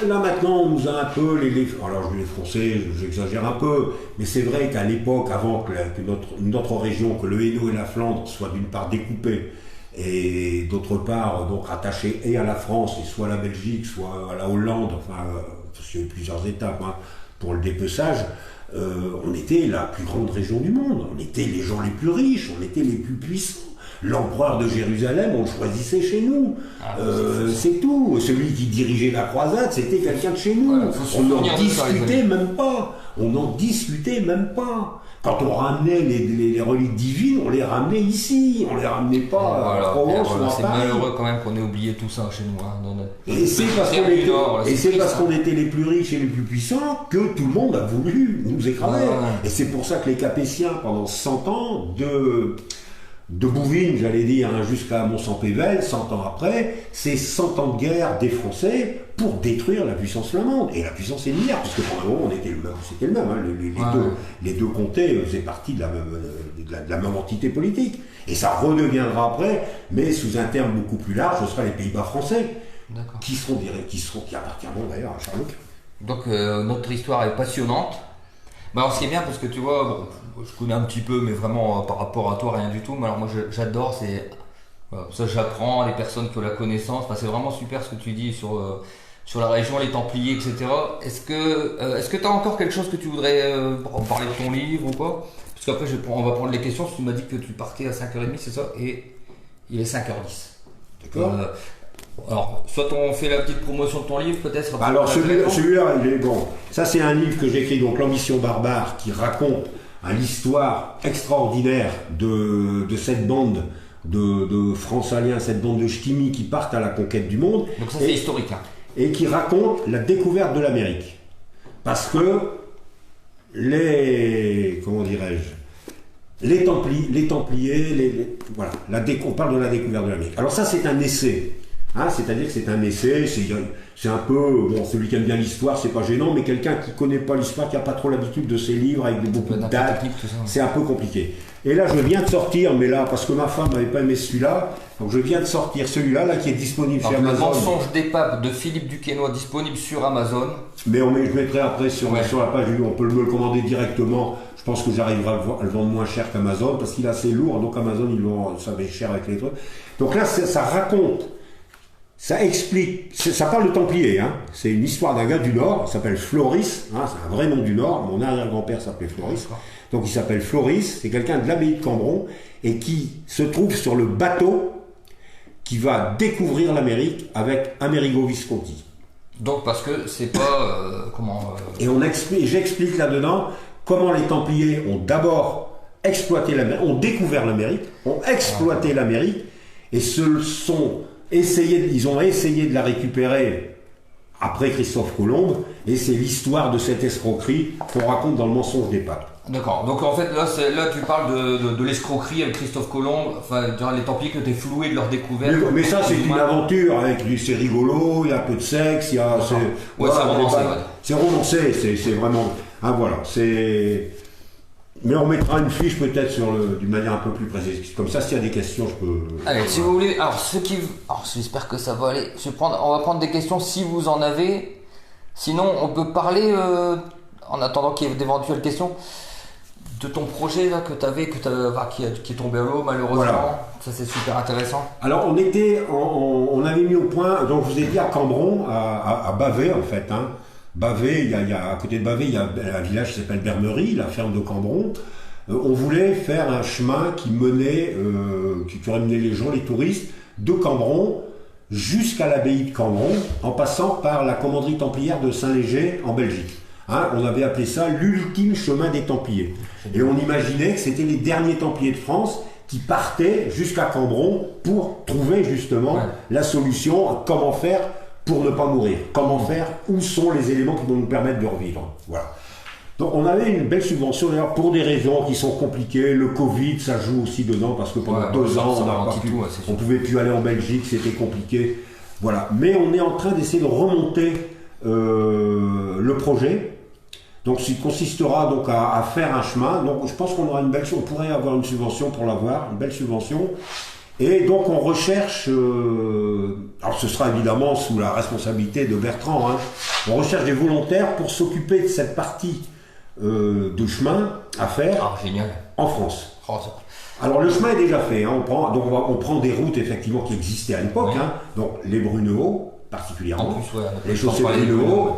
là maintenant, on nous a un peu... alors, les Français, j'exagère un peu, mais c'est vrai qu'à l'époque, avant que notre région, que le Hainaut et la Flandre soient d'une part découpés, et d'autre part, donc rattaché et à la France, et soit à la Belgique, soit à la Hollande, parce qu'il y a eu plusieurs étapes pour le dépeçage, on était la plus grande région du monde, on était les gens les plus riches, on était les plus puissants. L'empereur de Jérusalem, on le choisissait chez nous. C'est tout. Celui qui dirigeait la croisade, c'était quelqu'un de chez nous. On n'en discutait même pas. Quand on ramenait les reliques divines, on les ramenait ici, on les ramenait pas à Provence ou à c'est Paris. Malheureux quand même qu'on ait oublié tout ça chez nous. Dans notre... Et c'est parce qu'on était les plus riches et les plus puissants que tout le monde a voulu nous écraser. Et c'est pour ça que les Capétiens, pendant 100 ans, de Bouvines, j'allais dire, jusqu'à Mont-Saint-Pével, 100 ans après, c'est 100 ans de guerre des Français pour détruire la puissance flamande. Et la puissance éliminaire, parce que pendant un moment, c'était le même. Les deux comtés faisaient partie de la même entité politique. Et ça redeviendra après, mais sous un terme beaucoup plus large, ce sera les Pays-Bas français, qui appartiendront d'ailleurs à Charles Quint. Donc notre histoire est passionnante. Alors c'est bien parce que tu vois, je connais un petit peu, mais vraiment par rapport à toi, rien du tout. Mais alors moi j'adore, ça j'apprends, les personnes qui ont la connaissance, c'est vraiment super ce que tu dis sur la région, les Templiers, etc. Est-ce que tu as encore quelque chose que tu voudrais en parler de ton livre ou quoi? Parce qu'après on va prendre les questions, tu m'as dit que tu partais à 5h30, c'est ça? Et il est 5h10. D'accord. Alors, soit on fait la petite promotion de ton livre, peut-être. Alors celui-là, il est bon. Ça, c'est un livre que j'ai écrit, donc l'ambition barbare, qui raconte l'histoire extraordinaire de cette bande de Francaliens, cette bande de ch'timis qui partent à la conquête du monde. Donc ça, c'est historique. Et qui raconte la découverte de l'Amérique. Parce que les Templiers, voilà, on parle de la découverte de l'Amérique. Alors ça, c'est un essai. C'est-à-dire que c'est un essai, c'est un peu, celui qui aime bien l'histoire, c'est pas gênant, mais quelqu'un qui connaît pas l'histoire, qui a pas trop l'habitude de ces livres avec beaucoup de dates, c'est un peu compliqué. Et là, je viens de sortir, mais là, parce que ma femme n'avait pas aimé celui-là, donc je viens de sortir celui-là, qui est disponible chez Amazon. Le mensonge des papes de Philippe Duquesnoy, disponible sur Amazon. Mais je mettrai après sur la page, on peut me le commander directement. Je pense que j'arriverai à le vendre moins cher qu'Amazon, parce qu'il est assez lourd, donc Amazon, ils vont, ça va être cher avec les trucs. Donc là, ça raconte. Ça explique, ça parle de Templiers, c'est une histoire d'un gars du Nord, il s'appelle Floris, c'est un vrai nom du Nord, mon arrière-grand-père s'appelait Floris, donc il s'appelle Floris, c'est quelqu'un de l'abbaye de Cambron, et qui se trouve sur le bateau qui va découvrir l'Amérique avec Amerigo Visconti. Donc parce que c'est pas, Et j'explique là-dedans comment les Templiers ont d'abord exploité l'Amérique, ont découvert l'Amérique, ont exploité l'Amérique, et ils ont essayé de la récupérer après Christophe Colomb, et c'est l'histoire de cette escroquerie qu'on raconte dans le mensonge des papes. D'accord, donc en fait là tu parles de l'escroquerie avec Christophe Colomb, les Templiers qui ont été floués de leur découverte. Mais ça c'est une aventure, c'est rigolo, il y a un peu de sexe, c'est romancé. C'est romancé, c'est vraiment... voilà, c'est... Mais on mettra une fiche peut-être d'une manière un peu plus précise. Comme ça, s'il y a des questions, je peux... Allez, si vous voulez, alors j'espère que ça va aller. On va prendre des questions si vous en avez. Sinon, on peut parler, en attendant qu'il y ait d'éventuelles questions, de ton projet là, qui est tombé à l'eau malheureusement. Voilà. Ça c'est super intéressant. Alors on avait mis au point, donc je vous ai dit à Cambron, à Bavet en fait. Hein. Bavet, à côté de Bavet, il y a un village qui s'appelle Bermerie, la ferme de Cambron. On voulait faire un chemin qui aurait mené les gens, les touristes, de Cambron jusqu'à l'abbaye de Cambron, en passant par la commanderie templière de Saint-Léger en Belgique. Hein, on avait appelé ça l'ultime chemin des Templiers. Et on imaginait que c'était les derniers Templiers de France qui partaient jusqu'à Cambron pour trouver justement la solution, comment faire pour ne pas mourir, comment faire, où sont les éléments qui vont nous permettre de revivre. Voilà. Donc on avait une belle subvention d'ailleurs pour des raisons qui sont compliquées. Le Covid, ça joue aussi dedans parce que pendant 2 ans, on ne pouvait plus aller en Belgique, c'était compliqué. Voilà. Mais on est en train d'essayer de remonter le projet. Donc, il consistera donc à faire un chemin. Donc, je pense qu'on aura une belle, on pourrait avoir une subvention pour l'avoir, une belle subvention. Et donc, on recherche. Alors, ce sera évidemment sous la responsabilité de Bertrand. Hein, on recherche des volontaires pour s'occuper de cette partie de chemin à faire en France. Alors, le chemin est déjà fait. Hein, on prend des routes effectivement qui existaient à l'époque. Hein, donc, les Brunehaut particulièrement, les chaussées Brunehaut.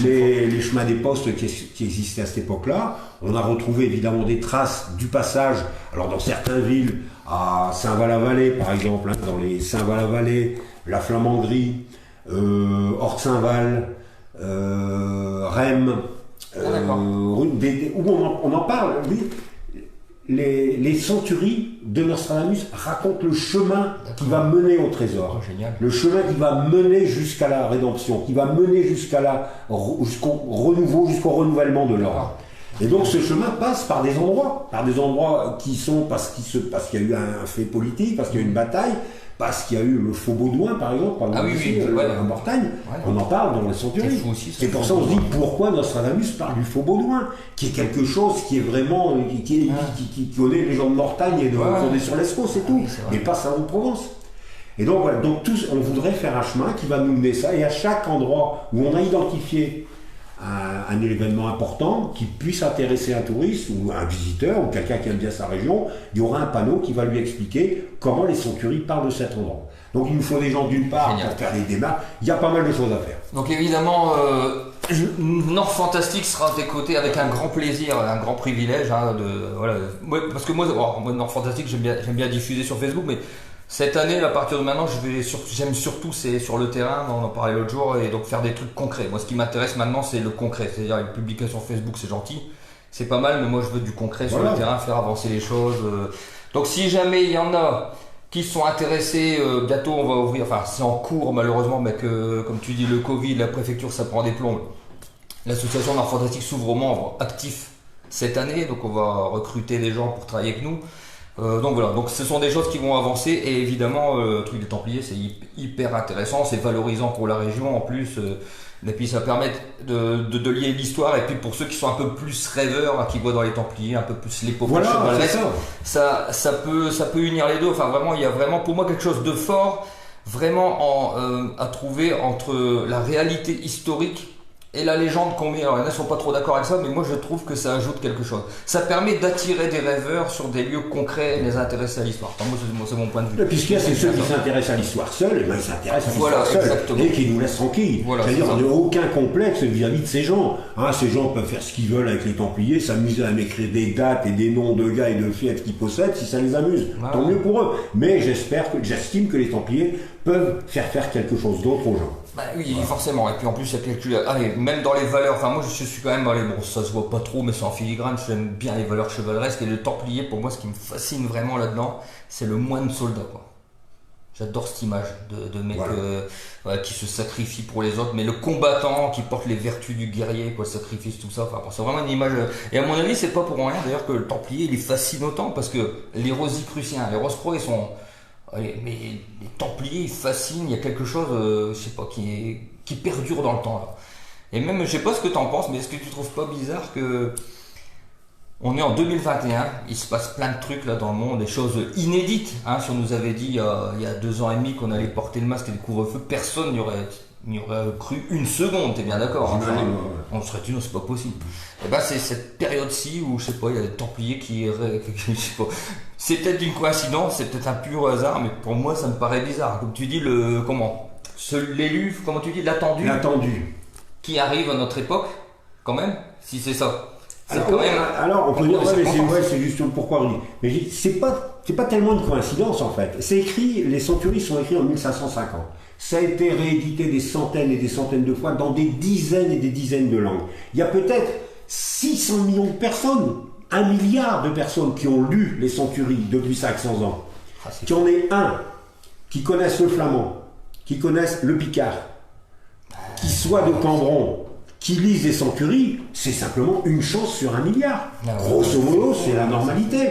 Les chemins des postes qui existaient à cette époque-là. On a retrouvé évidemment des traces du passage, alors dans certaines villes, à Saint-Val-la-Vallée par exemple, hein, dans les Saint-Val-la-Vallée, la Flamanderie, Hort-Saint-Val, Rheims, où on en parle, oui. Les centuries de Nostradamus racontent le chemin qui va mener au trésor. Le chemin qui va mener jusqu'à la rédemption, qui va mener jusqu'au renouveau, jusqu'au renouvellement de l'ordre. Et donc ce chemin passe par des endroits qui sont parce qu'il y a eu un fait politique, parce qu'il y a eu une bataille, parce qu'il y a eu le faux Baudouin par exemple, en Mortagne, on en parle dans la centurie. Et pour ça on se dit pourquoi Nostradamus parle du faux Baudouin, qui est quelque chose qui est vraiment, qui connaît les gens de Mortagne et qu'on est sur l'Escaut, c'est tout, mais pas ça en Provence. Et donc voilà, on voudrait faire un chemin qui va nous mener ça, et à chaque endroit où on a identifié un événement important qui puisse intéresser un touriste ou un visiteur ou quelqu'un qui aime bien sa région, il y aura un panneau qui va lui expliquer comment les centuries parlent de cet endroit. Donc il nous faut des gens d'une part pour faire les démarches, il y a pas mal de choses à faire. Donc évidemment, Nord Fantastique sera à tes côtés avec un grand plaisir, un grand privilège. Hein, parce que moi, Nord Fantastique, j'aime bien diffuser sur Facebook, mais cette année, à partir de maintenant, j'aime surtout c'est sur le terrain, on en parlait l'autre jour, et donc faire des trucs concrets. Moi, ce qui m'intéresse maintenant, c'est le concret. C'est-à-dire une publication Facebook, c'est gentil, c'est pas mal, mais moi, je veux du concret sur le terrain, faire avancer les choses. Donc, si jamais il y en a qui sont intéressés, bientôt on va ouvrir, enfin, c'est en cours malheureusement, mais que, comme tu dis, le Covid, la préfecture, ça prend des plombs. L'association Nord Fantastique s'ouvre aux membres actifs cette année, donc on va recruter des gens pour travailler avec nous. Donc voilà, donc ce sont des choses qui vont avancer et évidemment le truc des Templiers c'est hyper intéressant, c'est valorisant pour la région en plus et puis ça permet de lier l'histoire et puis pour ceux qui sont un peu plus rêveurs, hein, qui voient dans les Templiers un peu plus l'épopée chevaleresque, ça peut unir les deux, enfin vraiment il y a vraiment pour moi quelque chose de fort vraiment à trouver entre la réalité historique et la légende qu'on met. Alors il y en a qui sont pas trop d'accord avec ça, mais moi je trouve que ça ajoute quelque chose. Ça permet d'attirer des rêveurs sur des lieux concrets et les intéresser à l'histoire. Enfin, moi c'est mon point de vue. Et puis ce qu'il y a, c'est ceux qui s'intéressent à l'histoire seuls, et ben ils s'intéressent à l'histoire seuls, et qui nous laissent tranquilles. C'est-à-dire on n'a aucun complexe vis-à-vis de ces gens. Hein, ces gens peuvent faire ce qu'ils veulent avec les Templiers, s'amuser à m'écrire des dates et des noms de gars et de filles qu'ils possèdent, si ça les amuse. Tant mieux pour eux. Mais j'estime que les Templiers peuvent faire quelque chose d'autre aux gens. Bah oui, forcément. Et puis en plus, même dans les valeurs, enfin moi je suis quand même, bon ça se voit pas trop, mais c'est en filigrane, j'aime bien les valeurs chevaleresques et le Templier, pour moi ce qui me fascine vraiment là-dedans, c'est le moine soldat, quoi. J'adore cette image de mec qui se sacrifie pour les autres, mais le combattant qui porte les vertus du guerrier, quoi, le sacrifice, tout ça. Enfin, c'est vraiment une image. Et à mon avis, c'est pas pour rien d'ailleurs que le Templier il est fascine autant, parce que les Rosicruciens, les Rose-Croix, ils sont. Mais les Templiers ils fascinent, il y a quelque chose, je sais pas, qui perdure dans le temps là. Et même, je sais pas ce que t'en penses, mais est-ce que tu trouves pas bizarre que On est en 2021, il se passe plein de trucs là dans le monde, des choses inédites. Hein. Si on nous avait dit il y a 2 ans et demi qu'on allait porter le masque et le couvre-feu, personne n'y aurait cru une seconde, t'es bien d'accord hein. On serait dit non, c'est pas possible. Et ben c'est cette période-ci où je sais pas, il y a des Templiers je sais pas. C'est peut-être une coïncidence, c'est peut-être un pur hasard, mais pour moi ça me paraît bizarre. Comme tu dis, l'élu, comment tu dis, l'attendu. L'attendu. Qui arrive à notre époque, quand même, si c'est ça. Alors, on peut dire, c'est juste pourquoi on dit. Mais c'est pas tellement une coïncidence en fait. C'est écrit, les centuries sont écrits en 1550. Ça a été réédité des centaines et des centaines de fois dans des dizaines et des dizaines de langues. Il y a peut-être 600 millions de personnes, 1 milliard de personnes qui ont lu les centuries depuis 500 ans. Qui en est un, qui connaissent le flamand, qui connaissent le picard, qui soit de Cambron, qui lisent les centuries, c'est simplement une chance sur 1 milliard. Grosso modo, c'est la normalité.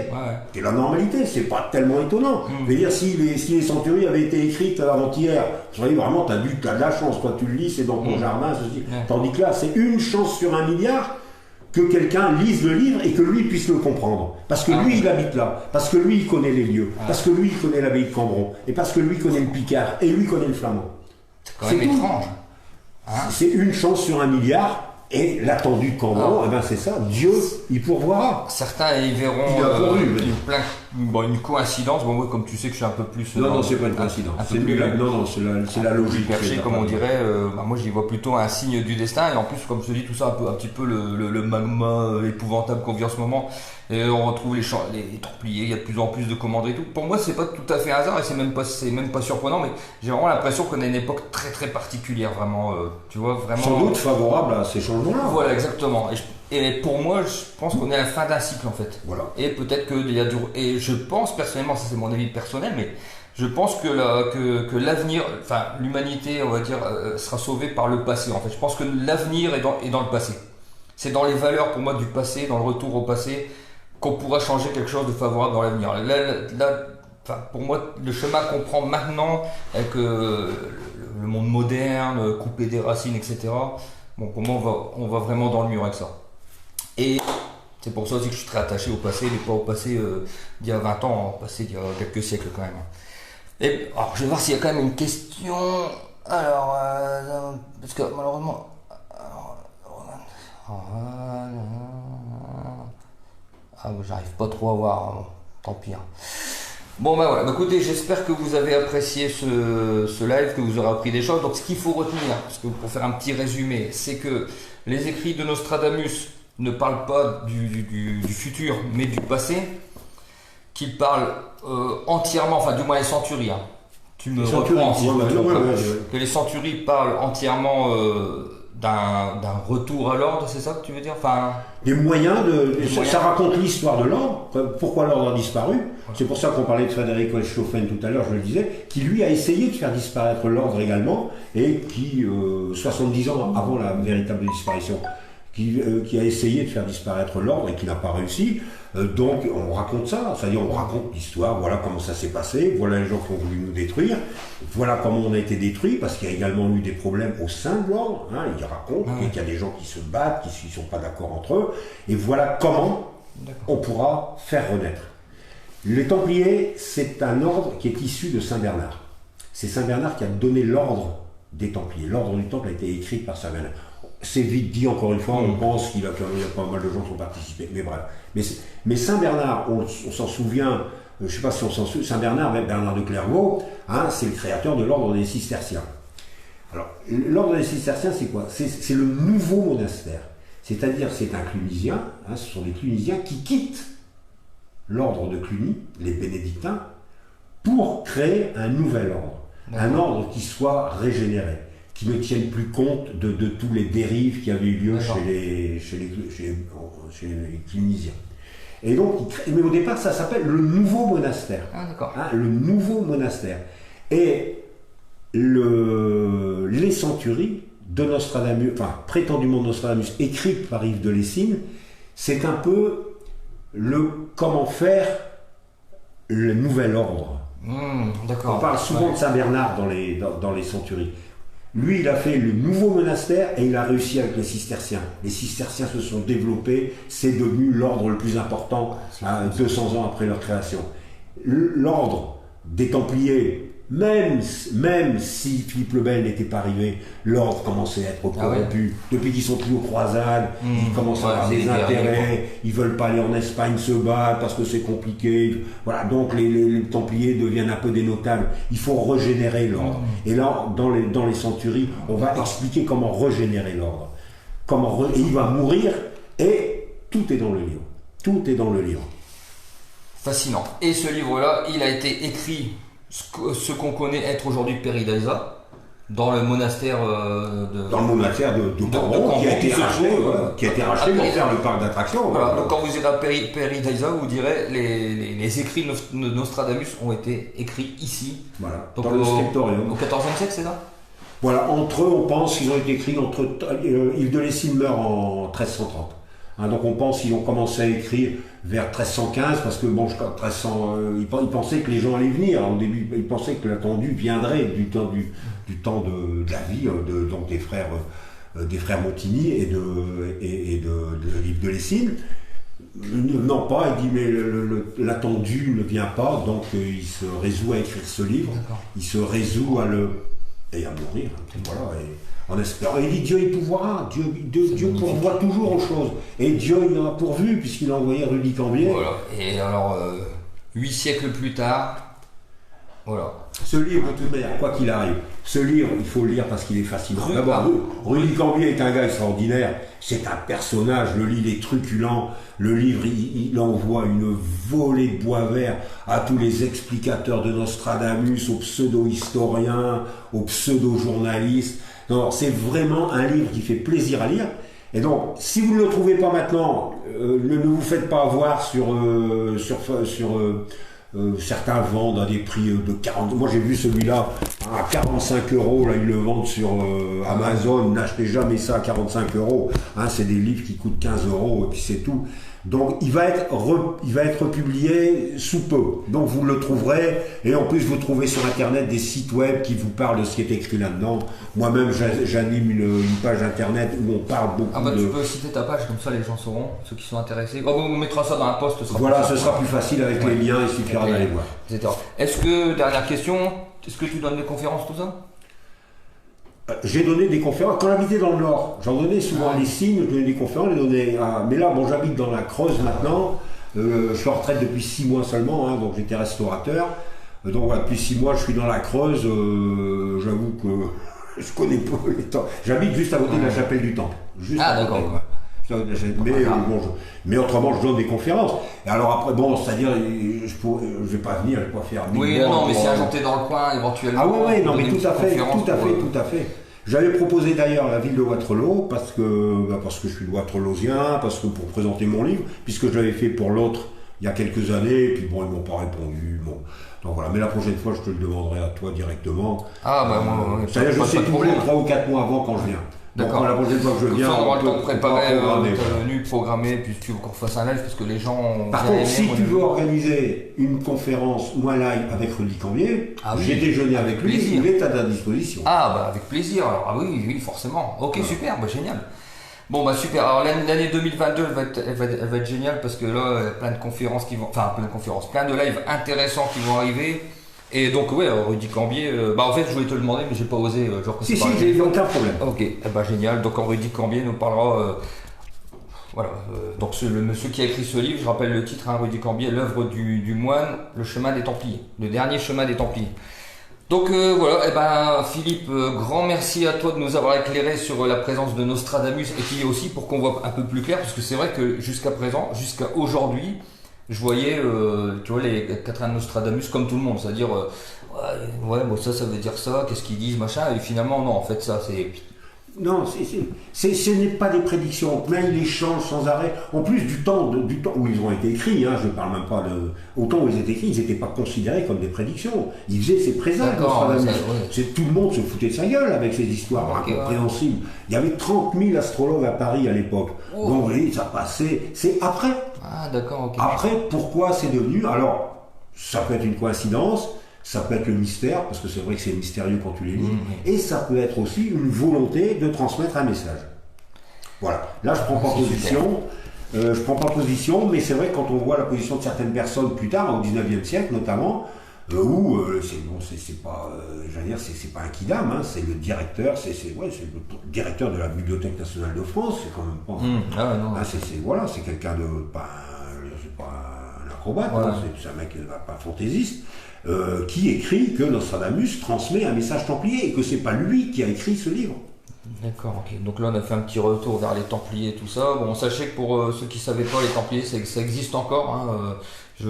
C'est la normalité, c'est pas tellement étonnant. Je veux dire, si les centuries avaient été écrites avant-hier, je dirais vraiment, t'as de la chance, toi tu le lis, c'est dans ton jardin, ceci. Tandis que là, c'est une chance sur 1 milliard que quelqu'un lise le livre et que lui puisse le comprendre. Parce que lui, il habite là, parce que lui, il connaît les lieux, parce que lui, il connaît l'abbaye de Cambron, et parce que lui, il connaît le picard, et lui, connaît le flamand. C'est quand même étrange. C'est une chance sur 1 milliard, et l'attendu de Cambron, eh ben c'est ça, Dieu, il pourvoira. Certains y verront une coïncidence. Bon, moi, comme tu sais que je suis un peu plus. Non, c'est pas une coïncidence. C'est la logique. Perché, comme on dirait, moi j'y vois plutôt un signe du destin. Et en plus, comme je te dis, tout ça, un petit peu le magma épouvantable qu'on vit en ce moment. Et on retrouve les Templiers, il y a de plus en plus de commandes et tout. Pour moi, c'est pas tout à fait un hasard et c'est même pas surprenant, mais j'ai vraiment l'impression qu'on est une époque très très particulière, vraiment. Tu vois, vraiment. Sans doute favorable à ces changements-là. Voilà, exactement. Et pour moi, je pense qu'on est à la fin d'un cycle en fait. Voilà. Et peut-être qu'il y a et je pense personnellement, ça c'est mon avis personnel, mais je pense que l'avenir, enfin l'humanité, on va dire, sera sauvée par le passé. En fait, je pense que l'avenir est dans le passé. C'est dans les valeurs pour moi du passé, dans le retour au passé, qu'on pourra changer quelque chose de favorable dans l'avenir. Là, pour moi, le chemin qu'on prend maintenant avec le monde moderne, coupé des racines, etc. Bon, pour moi, on va vraiment dans le mur avec ça. Et c'est pour ça aussi que je suis très attaché au passé, mais pas au passé d'il y a 20 ans, au passé d'il y a quelques siècles quand même. Et alors, je vais voir s'il y a quand même une question. Alors, parce que malheureusement. J'arrive pas trop à voir, bon, tant pis. Bon bah voilà, écoutez, j'espère que vous avez apprécié ce live, que vous aurez appris des choses. Donc ce qu'il faut retenir, parce que pour faire un petit résumé, c'est que les écrits de Nostradamus ne parlent pas du futur, mais du passé, qu'ils parlent entièrement, enfin du moins les centuries. Hein. Tu me reprends si je me trompe, que les centuries parlent entièrement d'un retour à l'ordre, c'est ça que tu veux dire, enfin, des moyens ça raconte l'histoire de l'ordre, pourquoi l'ordre a disparu. C'est pour ça qu'on parlait de Frédéric Wittgenstein tout à l'heure, je le disais, qui lui a essayé de faire disparaître l'ordre également, et qui, 70 ans avant la véritable disparition, qui a essayé de faire disparaître l'ordre et qui n'a pas réussi. Donc on raconte ça, c'est-à-dire on raconte l'histoire, voilà comment ça s'est passé, voilà les gens qui ont voulu nous détruire, voilà comment on a été détruit, parce qu'il y a également eu des problèmes au sein de l'ordre, hein, il raconte qu'il y a des gens qui se battent, qui ne sont pas d'accord entre eux, et voilà comment on pourra faire renaître. Les Templiers, c'est un ordre qui est issu de Saint Bernard. C'est Saint Bernard qui a donné l'ordre des Templiers. L'ordre du Temple a été écrit par Saint Bernard. C'est vite dit, encore une fois, on pense qu'il y a pas mal de gens qui ont participé, mais bref. Mais Saint Bernard, on s'en souvient, je ne sais pas si on s'en souvient, Saint Bernard, Bernard de Clairvaux, hein, c'est le créateur de l'ordre des Cisterciens. Alors, l'ordre des Cisterciens, c'est quoi? C'est le nouveau monastère. C'est-à-dire, c'est un clunisien, hein, ce sont des clunisiens qui quittent l'ordre de Cluny, les bénédictins, pour créer un nouvel ordre. Un ordre qui soit régénéré, qui ne tienne plus compte de tous les dérives qui avaient eu lieu chez les clunisiens. Et donc, mais au départ, ça s'appelle le nouveau monastère. Hein, le nouveau monastère. Et les centuries de Nostradamus, enfin prétendument Nostradamus, écrites par Yves de Lessines, c'est un peu comment faire le nouvel ordre. On parle souvent de Saint Bernard dans les centuries. Lui, il a fait le nouveau monastère et il a réussi avec les cisterciens. Les cisterciens se sont développés, c'est devenu l'ordre le plus important 200 ans après leur création. L'ordre des Templiers, même si Philippe le Bel n'était pas arrivé, l'ordre commençait à être corrompu. Depuis qu'ils sont plus aux croisades, ils commencent à avoir des intérêts, ils veulent pas aller en Espagne se battre parce que c'est compliqué. Voilà, donc les Templiers deviennent un peu des notables. Il faut régénérer l'ordre. Et là, dans les centuries, on va expliquer comment régénérer l'ordre. Et il va mourir, et tout est dans le livre. Tout est dans le livre. Fascinant. Et ce livre-là, il a été écrit, ce qu'on connaît être aujourd'hui Père Idaïsa, dans le monastère Dans le monastère de Cambon, qui a été racheté pour faire le parc d'attractions. Voilà. Donc quand vous irez à Père Idaïsa, vous direz les écrits de Nostradamus ont été écrits ici. Voilà, donc dans le scriptorium. Au XIVe siècle, c'est ça? Voilà, entre eux, on pense qu'ils ont été écrits entre... Yves de Lessines meurt en 1330. Donc on pense qu'ils ont commencé à écrire vers 1315 parce que bon, ils pensaient que les gens allaient venir. Au début, ils pensaient que l'attendu viendrait du temps de la vie donc des frères Montigny et de Yves de Lessines. Ne venant pas, il dit mais l'attendu ne vient pas, donc il se résout à écrire ce livre. Il se résout à mourir. Voilà. En espérant. Il dit Dieu y pourvoira. Dieu pourvoit toujours aux choses. Et Dieu il en a pourvu puisqu'il a envoyé Rudy Cambier. Voilà. Et alors, 8 siècles plus tard, voilà. Ce livre, de toute manière, quoi qu'il arrive, ce livre, il faut le lire parce qu'il est fascinant. D'abord, Rudy Cambier est un gars extraordinaire. C'est un personnage. Le livre est truculent. Le livre, il envoie une volée de bois vert à tous les explicateurs de Nostradamus, aux pseudo-historiens, aux pseudo-journalistes. Non, c'est vraiment un livre qui fait plaisir à lire. Et donc, si vous ne le trouvez pas maintenant, ne vous faites pas avoir certains vendent à des prix de 40. Moi, j'ai vu celui-là à 45 €. Là, ils le vendent sur Amazon. N'achetez jamais ça à 45 €. C'est des livres qui coûtent 15 € et puis c'est tout. Donc, il va être publié sous peu. Donc, vous le trouverez. Et en plus, vous trouvez sur Internet des sites web qui vous parlent de ce qui est écrit là-dedans. Moi-même, j'anime une page Internet où on parle beaucoup tu peux citer ta page, comme ça les gens sauront, ceux qui sont intéressés. On mettra ça dans un post. Voilà, ce sera plus facile avec les liens, il suffira d'aller voir. Etc. Est-ce que, dernière question, est-ce que tu donnes des conférences, tout ça? J'ai donné des conférences. Quand j'habitais dans le Nord, j'en donnais souvent à les signes, je donnais des conférences, mais là, bon, j'habite dans la Creuse maintenant. Je suis en retraite depuis 6 mois seulement, donc j'étais restaurateur. Donc voilà, depuis 6 mois, je suis dans la Creuse. J'avoue que je connais pas les temps. J'habite juste à côté de la chapelle du Temple. D'accord. Mais autrement, je donne des conférences. Et alors après, bon, c'est-à-dire, je vais pas venir, je vais pas faire. Oui, non, mais si un jour t'es dans le coin, éventuellement. Ah oui, non, mais tout à fait. J'avais proposé d'ailleurs la ville de Wattrelos parce que je suis de Wattrelousien, parce que pour présenter mon livre, puisque je l'avais fait pour l'autre il y a quelques années, et puis bon, ils m'ont pas répondu. Bon. Donc voilà, mais la prochaine fois, je te le demanderai à toi directement. Moi, c'est-à-dire, je sais toujours 3 ou 4 mois avant quand je viens. D'accord. Donc la prochaine fois que je viens, on aura le temps de préparer ta venue, programmer, puis tu veux qu'on fasse un live, parce que les gens... Par contre, si tu veux organiser une conférence ou un live avec Rudy Cambier, j'ai déjeuné avec lui, il est à ta disposition. Avec plaisir. Alors, oui, forcément. Ok, super, génial. Bon, super. Alors, l'année 2022, elle va être géniale, parce que là, il y a plein de conférences qui vont... Enfin, plein de lives intéressants qui vont arriver. Et donc, Rudy Cambier, en fait, je voulais te le demander, mais j'ai pas osé. Si, j'ai aucun problème. Ok, génial. Donc, Rudy Cambier nous parlera. Donc, le monsieur qui a écrit ce livre, je rappelle le titre, Rudy Cambier, l'œuvre du moine, le chemin des Templiers, le dernier chemin des Templiers. Donc, Philippe, grand merci à toi de nous avoir éclairé sur la présence de Nostradamus, et puis aussi pour qu'on voit un peu plus clair, parce que c'est vrai que jusqu'à présent, jusqu'à aujourd'hui, je voyais, les quatrains de Nostradamus comme tout le monde, c'est-à-dire, ça veut dire ça, qu'est-ce qu'ils disent, machin, et finalement, non, en fait, ça, c'est... Non, ce n'est pas des prédictions, mais ils les changent sans arrêt. En plus du temps où ils ont été écrits, je ne parle même pas de... Au temps où ils étaient écrits, ils n'étaient pas considérés comme des prédictions. Ils faisaient ces présages. Tout le monde se foutait de sa gueule avec ces histoires incompréhensibles. Il y avait 30 000 astrologues à Paris à l'époque. Donc oui, ça passait. C'est après. Ah d'accord, ok. Après, pourquoi c'est devenu... Alors, ça peut être une coïncidence. ça peut être le mystère, parce que c'est vrai que c'est mystérieux quand tu les lis, et ça peut être aussi une volonté de transmettre un message. Voilà. Là, je prends pas position. Je prends pas position, mais c'est vrai que quand on voit la position de certaines personnes plus tard, au 19e siècle notamment, où c'est pas, j'allais dire, c'est pas un kidam, hein, c'est le directeur, c'est le directeur de la Bibliothèque nationale de France, c'est quand même pas. Hein, voilà, c'est quelqu'un de c'est pas un acrobate, hein, c'est un mec pas fantaisiste, qui écrit que Nostradamus transmet un message templier et que c'est pas lui qui a écrit ce livre. D'accord, ok. Donc là, on a fait un petit retour vers les Templiers et tout ça. Bon, sachez que pour ceux qui ne savaient pas, les Templiers, ça existe encore. Hein. Je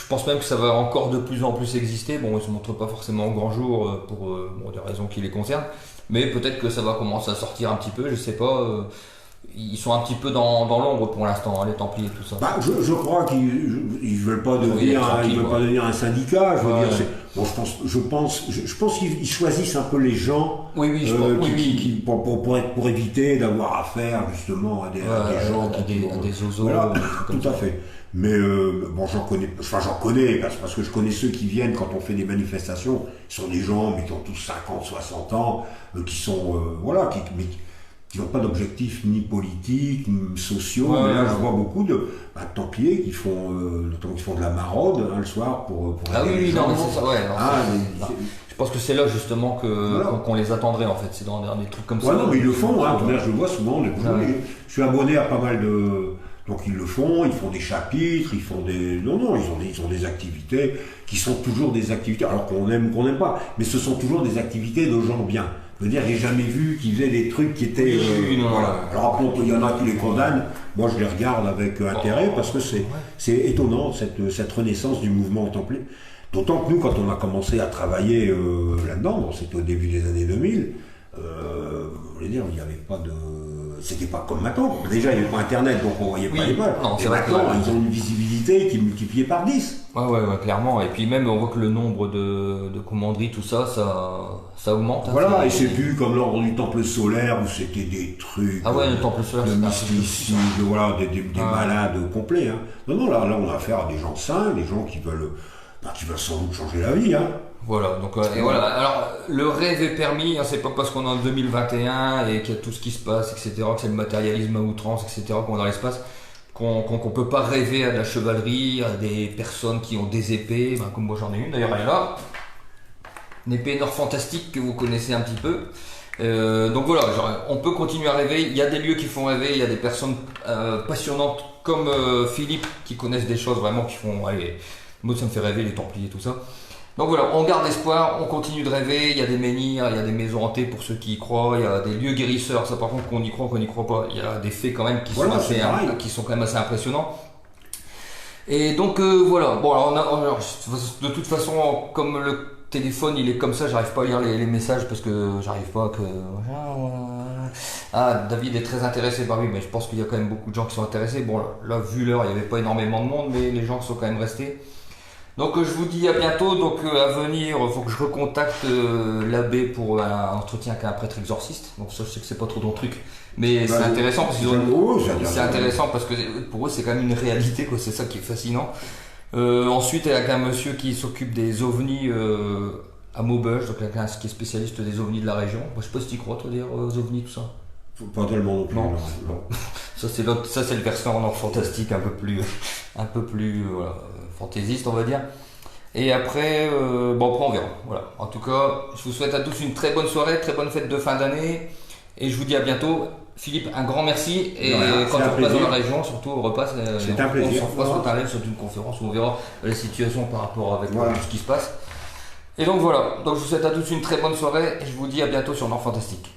pense même que ça va encore de plus en plus exister. Bon, ils ne se montrent pas forcément au grand jour pour des raisons qui les concernent. Mais peut-être que ça va commencer à sortir un petit peu, je sais pas. Ils sont un petit peu dans l'ombre pour l'instant, hein, les Templiers, tout ça. Je crois qu'ils ne veulent pas devenir un syndicat. Je pense qu'ils choisissent un peu les gens pour éviter d'avoir affaire justement à des gens à des zozos. Voilà, tout à fait. Mais j'en connais parce que je connais ceux qui viennent quand on fait des manifestations. Ce sont des gens mais qui ont tous 50, 60 ans, qui sont qui n'ont pas d'objectifs ni politiques, ni sociaux. Mais là, je vois beaucoup de Templiers qui font de la maraude le soir pour c'est ça, je pense que c'est là justement qu'on les attendrait en fait. C'est dans des trucs comme ça. Non, mais ils le font. Je le vois souvent. Je suis abonné à pas mal de. Donc ils le font, ils font des chapitres, ils font des. Non, ils ont des activités qui sont toujours des activités, alors qu'on aime ou qu'on n'aime pas, mais ce sont toujours des activités de gens bien. Je veux dire, j'ai jamais vu qu'ils faisaient des trucs qui étaient. Alors après, il y en a qui les condamnent. Moi, je les regarde avec intérêt parce que c'est étonnant cette renaissance du mouvement templier. D'autant que nous, quand on a commencé à travailler là-dedans, c'était au début des années 2000. Je voulais dire, il n'y avait pas de. C'était pas comme maintenant. Déjà, il n'y avait pas Internet, donc on voyait pas les pages. Et maintenant, ils ont une visibilité qui est multipliée par 10. Ouais, clairement. Et puis même, on voit que le nombre de commanderies, tout ça, ça augmente. Voilà, et c'est plus comme l'ordre du temple solaire où c'était des trucs. Le temple solaire, de mysticisme, des malades complets. Hein. Non, là, on a affaire à des gens sains, des gens qui veulent sans doute changer la vie. Hein. Voilà, donc voilà. Alors, le rêve est permis, hein, c'est pas parce qu'on est en 2021 et qu'il y a tout ce qui se passe, etc., que c'est le matérialisme à outrance, etc., qu'on est dans l'espace, qu'on peut pas rêver à de la chevalerie, à des personnes qui ont des épées, comme moi j'en ai une, d'ailleurs elle est là, une épée nord fantastique que vous connaissez un petit peu. Donc voilà, on peut continuer à rêver, il y a des lieux qui font rêver, il y a des personnes passionnantes comme Philippe qui connaissent des choses vraiment qui font, moi ça me fait rêver, les Templiers, tout ça. Donc voilà, on garde espoir, on continue de rêver, il y a des menhirs, il y a des maisons hantées pour ceux qui y croient, il y a des lieux guérisseurs, ça par contre qu'on y croit, qu'on n'y croit pas, il y a des faits quand même qui sont quand même assez impressionnants. Et donc voilà, bon alors, de toute façon, comme le téléphone il est comme ça, j'arrive pas à lire les messages parce que j'arrive pas que... David est très intéressé, oui, mais je pense qu'il y a quand même beaucoup de gens qui sont intéressés. Bon là vu l'heure, il n'y avait pas énormément de monde, mais les gens sont quand même restés. Donc je vous dis à bientôt, donc à venir, il faut que je recontacte l'abbé pour un entretien avec un prêtre exorciste. Donc ça je sais que c'est pas trop ton truc, mais c'est intéressant parce que pour eux c'est quand même une réalité, quoi. C'est ça qui est fascinant. Ensuite avec un monsieur qui s'occupe des ovnis à Maubeuge, donc quelqu'un qui est spécialiste des ovnis de la région. Moi, je sais pas si tu crois toi dire aux ovnis tout ça. Pas tellement non plus. Non. Ça c'est le versant fantastique un peu plus fantaisiste on va dire. Et après, après on verra. Voilà. En tout cas, je vous souhaite à tous une très bonne soirée, très bonne fête de fin d'année. Et je vous dis à bientôt. Philippe, un grand merci. Et quand on repasse dans la région, surtout on repasse. C'est un plaisir. On s'en fera sur un live, sur une conférence où on verra la situation par rapport avec ce qui se passe. Et donc voilà. Donc je vous souhaite à tous une très bonne soirée et je vous dis à bientôt sur Nord Fantastique.